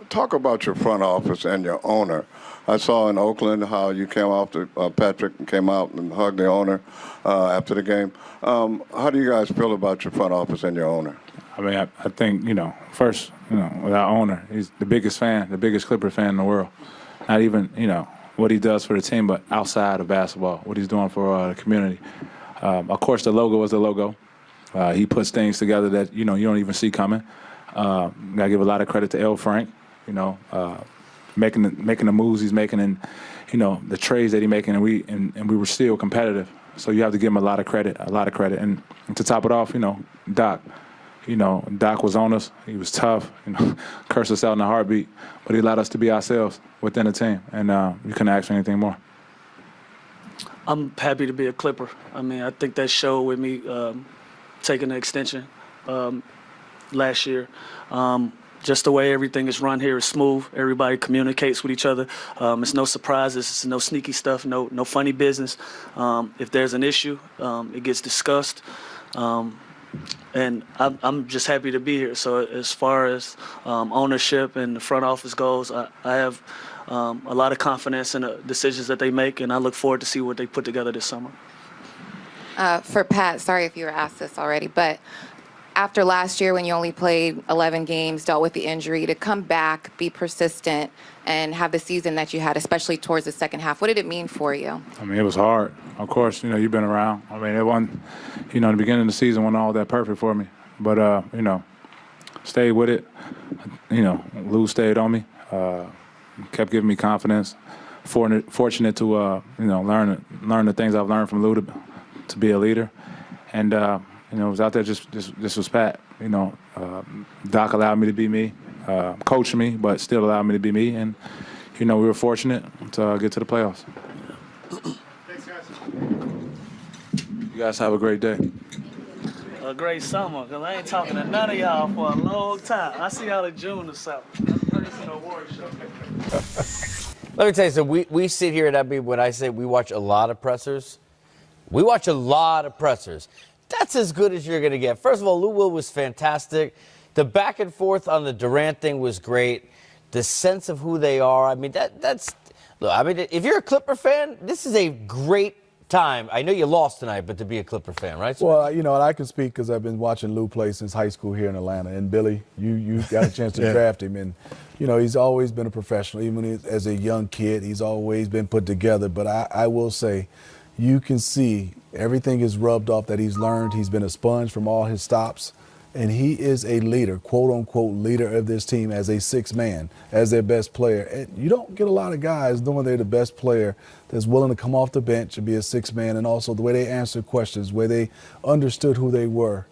Talk about your front office and your owner. I saw in Oakland how you came off to Patrick and came out and hugged the owner after the game. How do you guys feel about your front office and your owner? I mean, I think, you know, first, you know, with our owner, he's the biggest fan, the biggest Clipper fan in the world. Not even, you know, what he does for the team, but outside of basketball, what he's doing for the community. Of course, the logo is the logo. He puts things together that, you know, you don't even see coming. Got to give a lot of credit to L. Frank, you know, making the moves he's making, and, you know, the trades that he's making, and we were still competitive. So you have to give him a lot of credit. And to top it off, you know, Doc. You know, Doc was on us. He was tough. You know, cursed us out in a heartbeat, but he allowed us to be ourselves within the team, and we couldn't ask for anything more. I'm happy to be a Clipper. I mean, I think that showed with me taking the extension last year. Just the way everything is run here is smooth. Everybody communicates with each other. It's no surprises. It's no sneaky stuff. No funny business. If there's an issue, it gets discussed. And I'm just happy to be here. So as far as ownership and the front office goes, I have a lot of confidence in the decisions that they make, and I look forward to see what they put together this summer. For Pat, sorry if you were asked this already, but after last year when you only played 11 games, dealt with the injury, to come back, be persistent, and have the season that you had, especially towards the second half, what did it mean for you? I mean, it was hard. Of course, you know, you've been around. I mean, it wasn't, you know, the beginning of the season wasn't all that perfect for me. But, you know, stayed with it. You know, Lou stayed on me, kept giving me confidence. Fortunate to, you know, learn the things I've learned from Lou to be a leader. And, you know, it was out there this was Pat. You know, Doc allowed me to be me, coached me, but still allowed me to be me. And, you know, we were fortunate to get to the playoffs. Thanks, guys. You guys have a great day. A great summer, because I ain't talking to none of y'all for a long time. I see y'all in June or something. Let me tell you something. We sit here at Abbey, when I say we watch a lot of pressers, we watch a lot of pressers. That's as good as you're going to get. First of all, Lou Will was fantastic. The back and forth on the Durant thing was great. The sense of who they are. I mean, that's Look, I mean, if you're a Clipper fan, this is a great time. I know you lost tonight, but to be a Clipper fan, right? Well, you know, and I can speak because I've been watching Lou play since high school here in Atlanta. And Billy, you got a chance to draft him, and you know he's always been a professional. Even as a young kid, he's always been put together. But I will say, you can see everything is rubbed off that he's learned. He's been a sponge from all his stops. And he is a leader, quote-unquote leader of this team as a sixth man, as their best player. And you don't get a lot of guys knowing they're the best player that's willing to come off the bench and be a sixth man, and also the way they answered questions, where they understood who they were.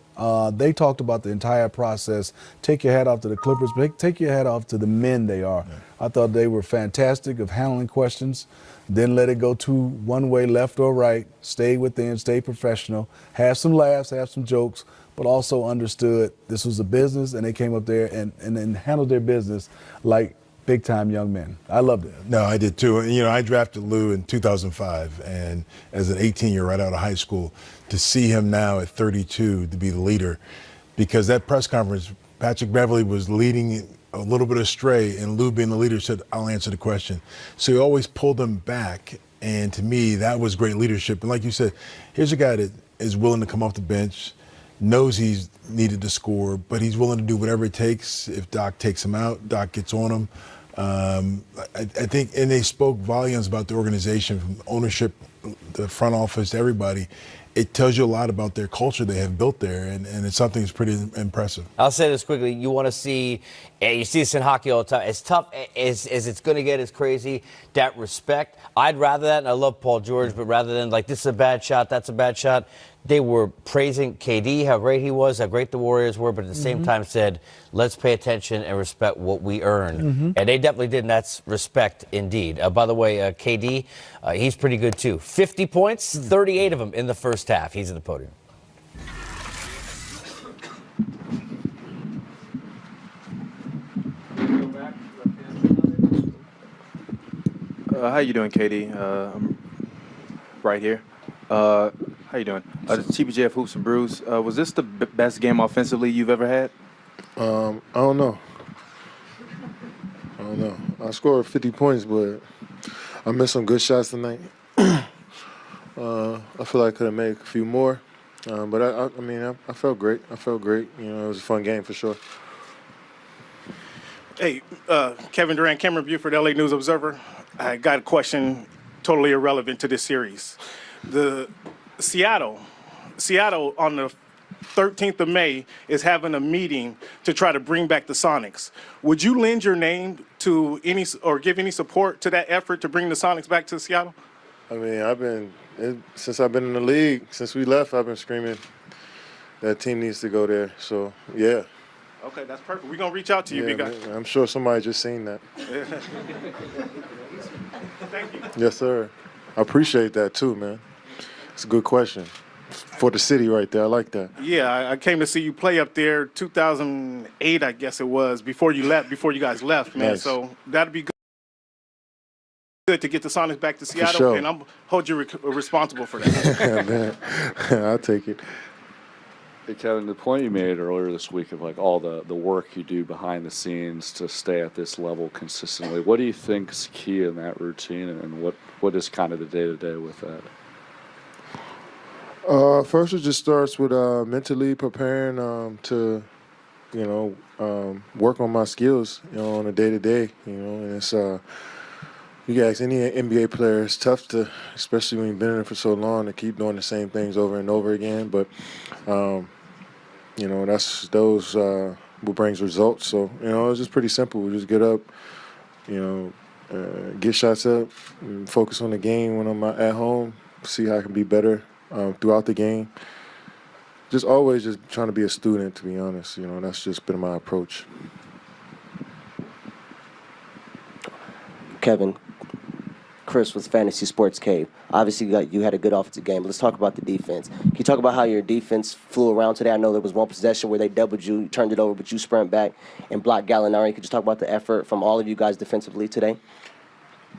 They talked about the entire process. Take your hat off to the Clippers, but take your hat off to the men they are. I thought they were fantastic of handling questions. Didn't let it go too one way, left or right. Stay within, stay professional, have some laughs, have some jokes, but also understood this was a business, and they came up there and handled their business like big-time young men. I loved it. No, I did too. And, you know, I drafted Lou in 2005, and as an 18-year right out of high school, to see him now at 32 to be the leader, because that press conference, Patrick Beverley was leading a little bit astray, and Lou, being the leader, said, "I'll answer the question." So he always pulled them back, and to me, that was great leadership. And like you said, here's a guy that is willing to come off the bench, knows he's needed to score, but he's willing to do whatever it takes. If Doc takes him out, Doc gets on him. I think, and they spoke volumes about the organization, from ownership, the front office, everybody. It tells you a lot about their culture they have built there, and it's something that's pretty impressive. I'll say this quickly. You want to see, you see this in hockey all the time. As tough as it's going to get, as crazy, that respect. I'd rather that, and I love Paul George, but rather than like, this is a bad shot, that's a bad shot, they were praising KD, how great he was, how great the Warriors were, but at the same time said, let's pay attention and respect what we earned. And they definitely did, and that's respect indeed. By the way, KD, he's pretty good too. 50 points, 38 of them in the first half. He's at the podium. How you doing, KD? I'm right here. How you doing? TPJ of Hoops and Brews. Was this the best game offensively you've ever had? I don't know. I scored 50 points, but I missed some good shots tonight. I feel like I could have made a few more. But I mean, I felt great. You know, it was a fun game for sure. Hey, Kevin Durant, Cameron Buford, LA News Observer. I got a question totally irrelevant to this series. The Seattle on the 13th of May is having a meeting to try to bring back the Sonics. Would you lend your name to any or give any support to that effort to bring the Sonics back to Seattle? I mean, since I've been in the league, since we left, I've been screaming that team needs to go there. So, yeah. Okay, that's perfect. We're going to reach out to you, big guy. I'm sure somebody just seen that. Thank you. Yes, sir. I appreciate that too, man. It's a good question. For the city right there, I like that. Yeah, I came to see you play up there 2008, I guess it was, before you guys left, man. Nice. So that'd be good to get the Sonics back to Seattle, sure. And I'll hold you responsible for that. Man, I'll take it. Hey, Kevin, the point you made earlier this week of like all the work you do behind the scenes to stay at this level consistently, what do you think is key in that routine, and what is kind of the day-to-day with that? First, it just starts with mentally preparing to, work on my skills, on a day-to-day, and it's you can ask any NBA player, it's tough to, especially when you've been in it for so long, to keep doing the same things over and over again. But, those what brings results. So, it's just pretty simple. We just get up, get shots up, and focus on the game when I'm at home, see how I can be better throughout the game. Just always just trying to be a student, to be honest. That's just been my approach. Kevin, Chris with Fantasy Sports Cave. Obviously, you had a good offensive game. Let's talk about the defense. Can you talk about how your defense flew around today? I know there was one possession where they doubled you, turned it over, but you sprint back and blocked Gallinari. Could you talk about the effort from all of you guys defensively today?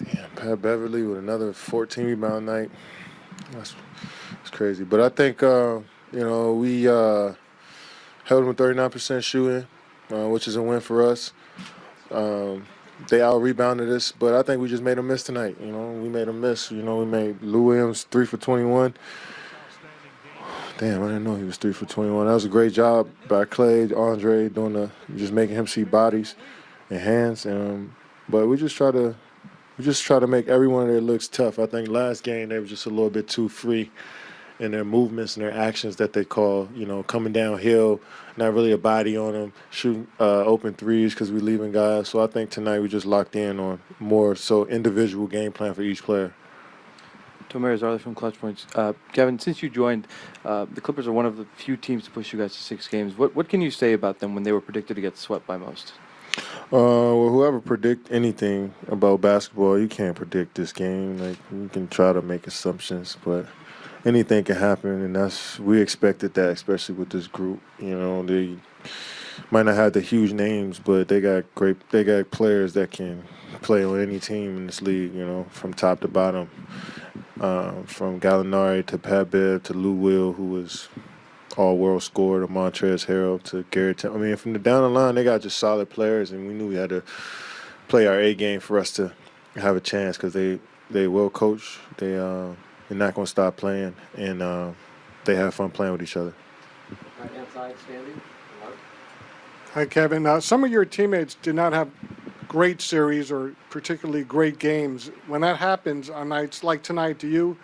Damn, Pat Beverley with another 14-rebound night. That's crazy. But I think, we held them 39% shooting, which is a win for us. they out-rebounded us, but I think we just made them miss tonight. We made them miss. We made Lou Williams 3 for 21. Damn, I didn't know he was 3 for 21. That was a great job by Clay, Andre, just making him see bodies and hands. But we just try to make every one of their looks tough. I think last game they were just a little bit too free in their movements and their actions that they call, coming downhill, not really a body on them, shooting open threes because we're leaving guys. So I think tonight we just locked in on more so individual game plan for each player. Tomer Zarley from Clutch Points. Kevin, since you joined, the Clippers are one of the few teams to push you guys to 6 games. What can you say about them when they were predicted to get swept by most? Well, whoever predict anything about basketball, you can't predict this game. Like, you can try to make assumptions, but anything can happen, and we expected that, especially with this group. They might not have the huge names, but they got players that can play on any team in this league. From top to bottom, from Gallinari to Pat Bev to Lou Will, who was all-world scorer, to Montrezl Harrell to Garrett. From the down the line, they got just solid players, and we knew we had to play our A game for us to have a chance because they well coached. They're not going to stop playing, and they have fun playing with each other. Right-hand side, standing. Hi, Kevin. Some of your teammates did not have great series or particularly great games. When that happens on nights like tonight, do you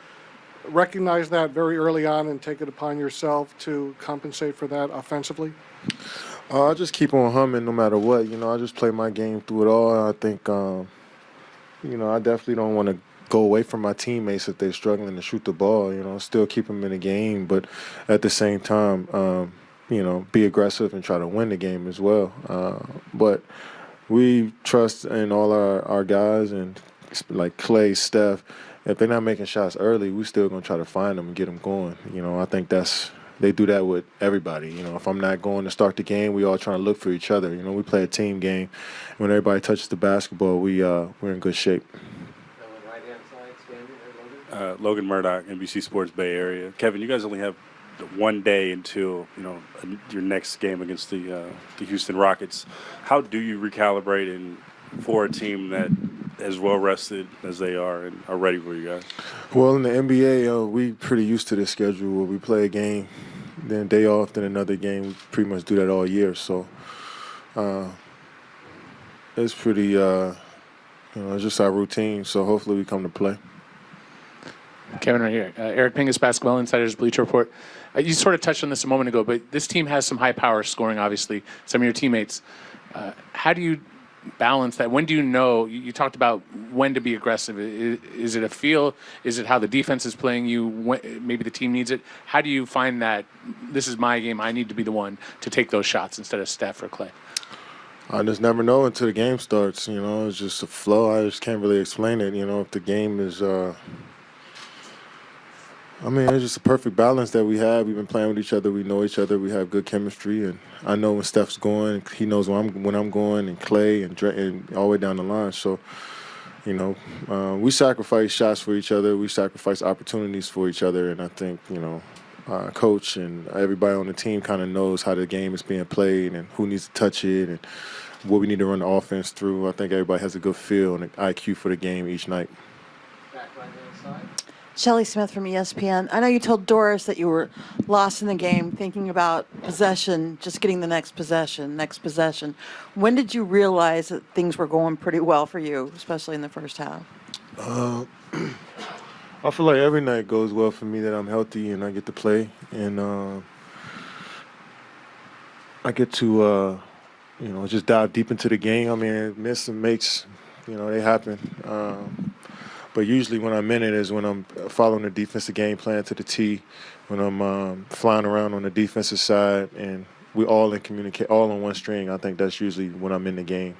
recognize that very early on and take it upon yourself to compensate for that offensively? I just keep on humming no matter what. I just play my game through it all. I think, I definitely don't want to go away from my teammates if they're struggling to shoot the ball. Still keep them in the game, but at the same time, be aggressive and try to win the game as well. But we trust in all our guys, and like Clay, Steph. If they're not making shots early, we're still going to try to find them and get them going. I think they do that with everybody. If I'm not going to start the game, we all trying to look for each other. We play a team game. When everybody touches the basketball, we're in good shape. Logan Murdoch, NBC Sports Bay Area. Kevin, you guys only have one day until your next game against the Houston Rockets. How do you recalibrate and for a team that as well rested as they are and are ready for you guys? Well, in the NBA, we pretty used to this schedule where we play a game, then day off, then another game. We pretty much do that all year. So it's pretty, it's just our routine. So hopefully we come to play. Kevin, right here. Eric Pingus, Basketball Insider's Bleacher Report. You sort of touched on this a moment ago, but this team has some high power scoring, obviously, some of your teammates. How do you balance that? When do you know? You talked about when to be aggressive. Is it a feel? Is it how the defense is playing you? Maybe the team needs it. How do you find that this is my game, I need to be the one to take those shots instead of Steph or Clay? I just never know until the game starts. It's just a flow. I just can't really explain it. If the game is it's just a perfect balance that we have. We've been playing with each other. We know each other. We have good chemistry, and I know when Steph's going. He knows when I'm going, and Clay, and all the way down the line. So, we sacrifice shots for each other. We sacrifice opportunities for each other, and I think coach and everybody on the team kind of knows how the game is being played and who needs to touch it and what we need to run the offense through. I think everybody has a good feel and an IQ for the game each night. Shelley Smith from ESPN. I know you told Doris that you were lost in the game, thinking about possession, just getting the next possession. When did you realize that things were going pretty well for you, especially in the first half? I feel like every night goes well for me, that I'm healthy and I get to play. And I get to, just dive deep into the game. Miss and makes, they happen. But usually when I'm in it is when I'm following the defensive game plan to the T, when I'm flying around on the defensive side, and we all all on one string. I think that's usually when I'm in the game.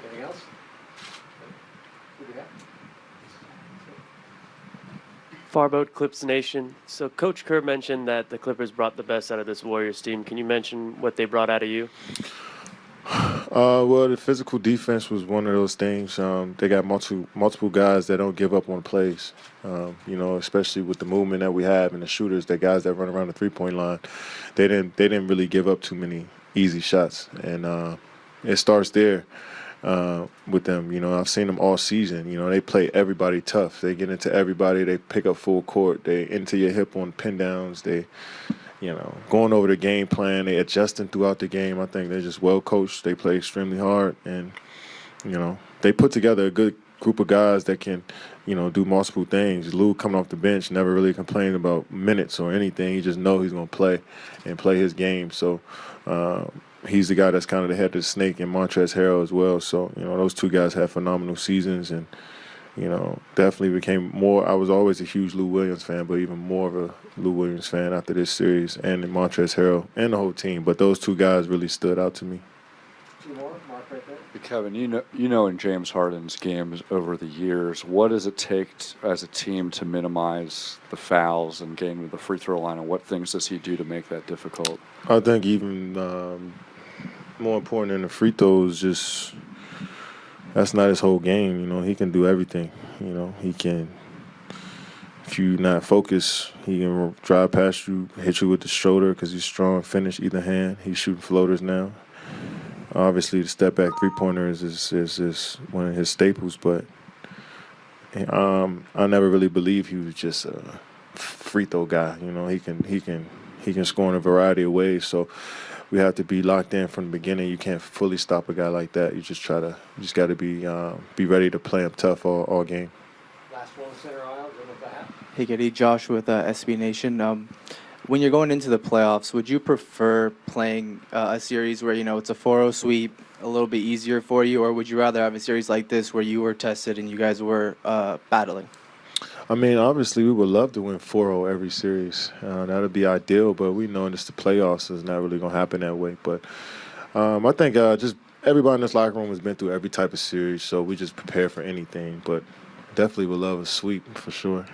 Anything else? Farboat Clips Nation. So Coach Kerr mentioned that the Clippers brought the best out of this Warriors team. Can you mention what they brought out of you? Well, the physical defense was one of those things. They got multiple guys that don't give up on plays. Especially with the movement that we have and the shooters, the guys that run around the three-point line, they didn't really give up too many easy shots. And it starts there with them. You know, I've seen them all season. You know, they play everybody tough. They get into everybody. They pick up full court. They into your hip on pin downs. They, you know, going over the game plan. They adjusting throughout the game. I think they're just well coached. They play extremely hard, and you know, they put together a good group of guys that can, you know, do multiple things. Lou coming off the bench never really complained about minutes or anything. He just know he's going to play and play his game. So he's the guy that's kind of the head of the snake, and Montrezl Harrell as well. So, you know, those two guys had phenomenal seasons, and, you know, definitely became more. I was always a huge Lou Williams fan, but even more of a Lou Williams fan after this series, and Montrezl Harrell and the whole team. But those two guys really stood out to me. Kevin, you know in James Harden's games over the years, what does it take as a team to minimize the fouls and getting to the free throw line, and what things does he do to make that difficult? I think even more important than the free throws, just that's not his whole game. You know, he can do everything. You know, he can. If you're not focused, he can drive past you, hit you with the shoulder because he's strong, finish either hand. He's shooting floaters now. Obviously, the step back three-pointer is one of his staples, but I never really believed he was just a free throw guy. You know, he can score in a variety of ways. So we have to be locked in from the beginning. You can't fully stop a guy like that. You just got to be ready to play him tough all game. Last one, center aisle. Hey, Giddy, Josh with SB Nation. When you're going into the playoffs, would you prefer playing a series where, you know, it's a 4-0 sweep, a little bit easier for you, or would you rather have a series like this where you were tested and you guys were battling? I mean, obviously, we would love to win 4-0 every series. That would be ideal, but we know it's the playoffs, so it's not really going to happen that way. But I think just everybody in this locker room has been through every type of series, so we just prepare for anything. But definitely would love a sweep for sure.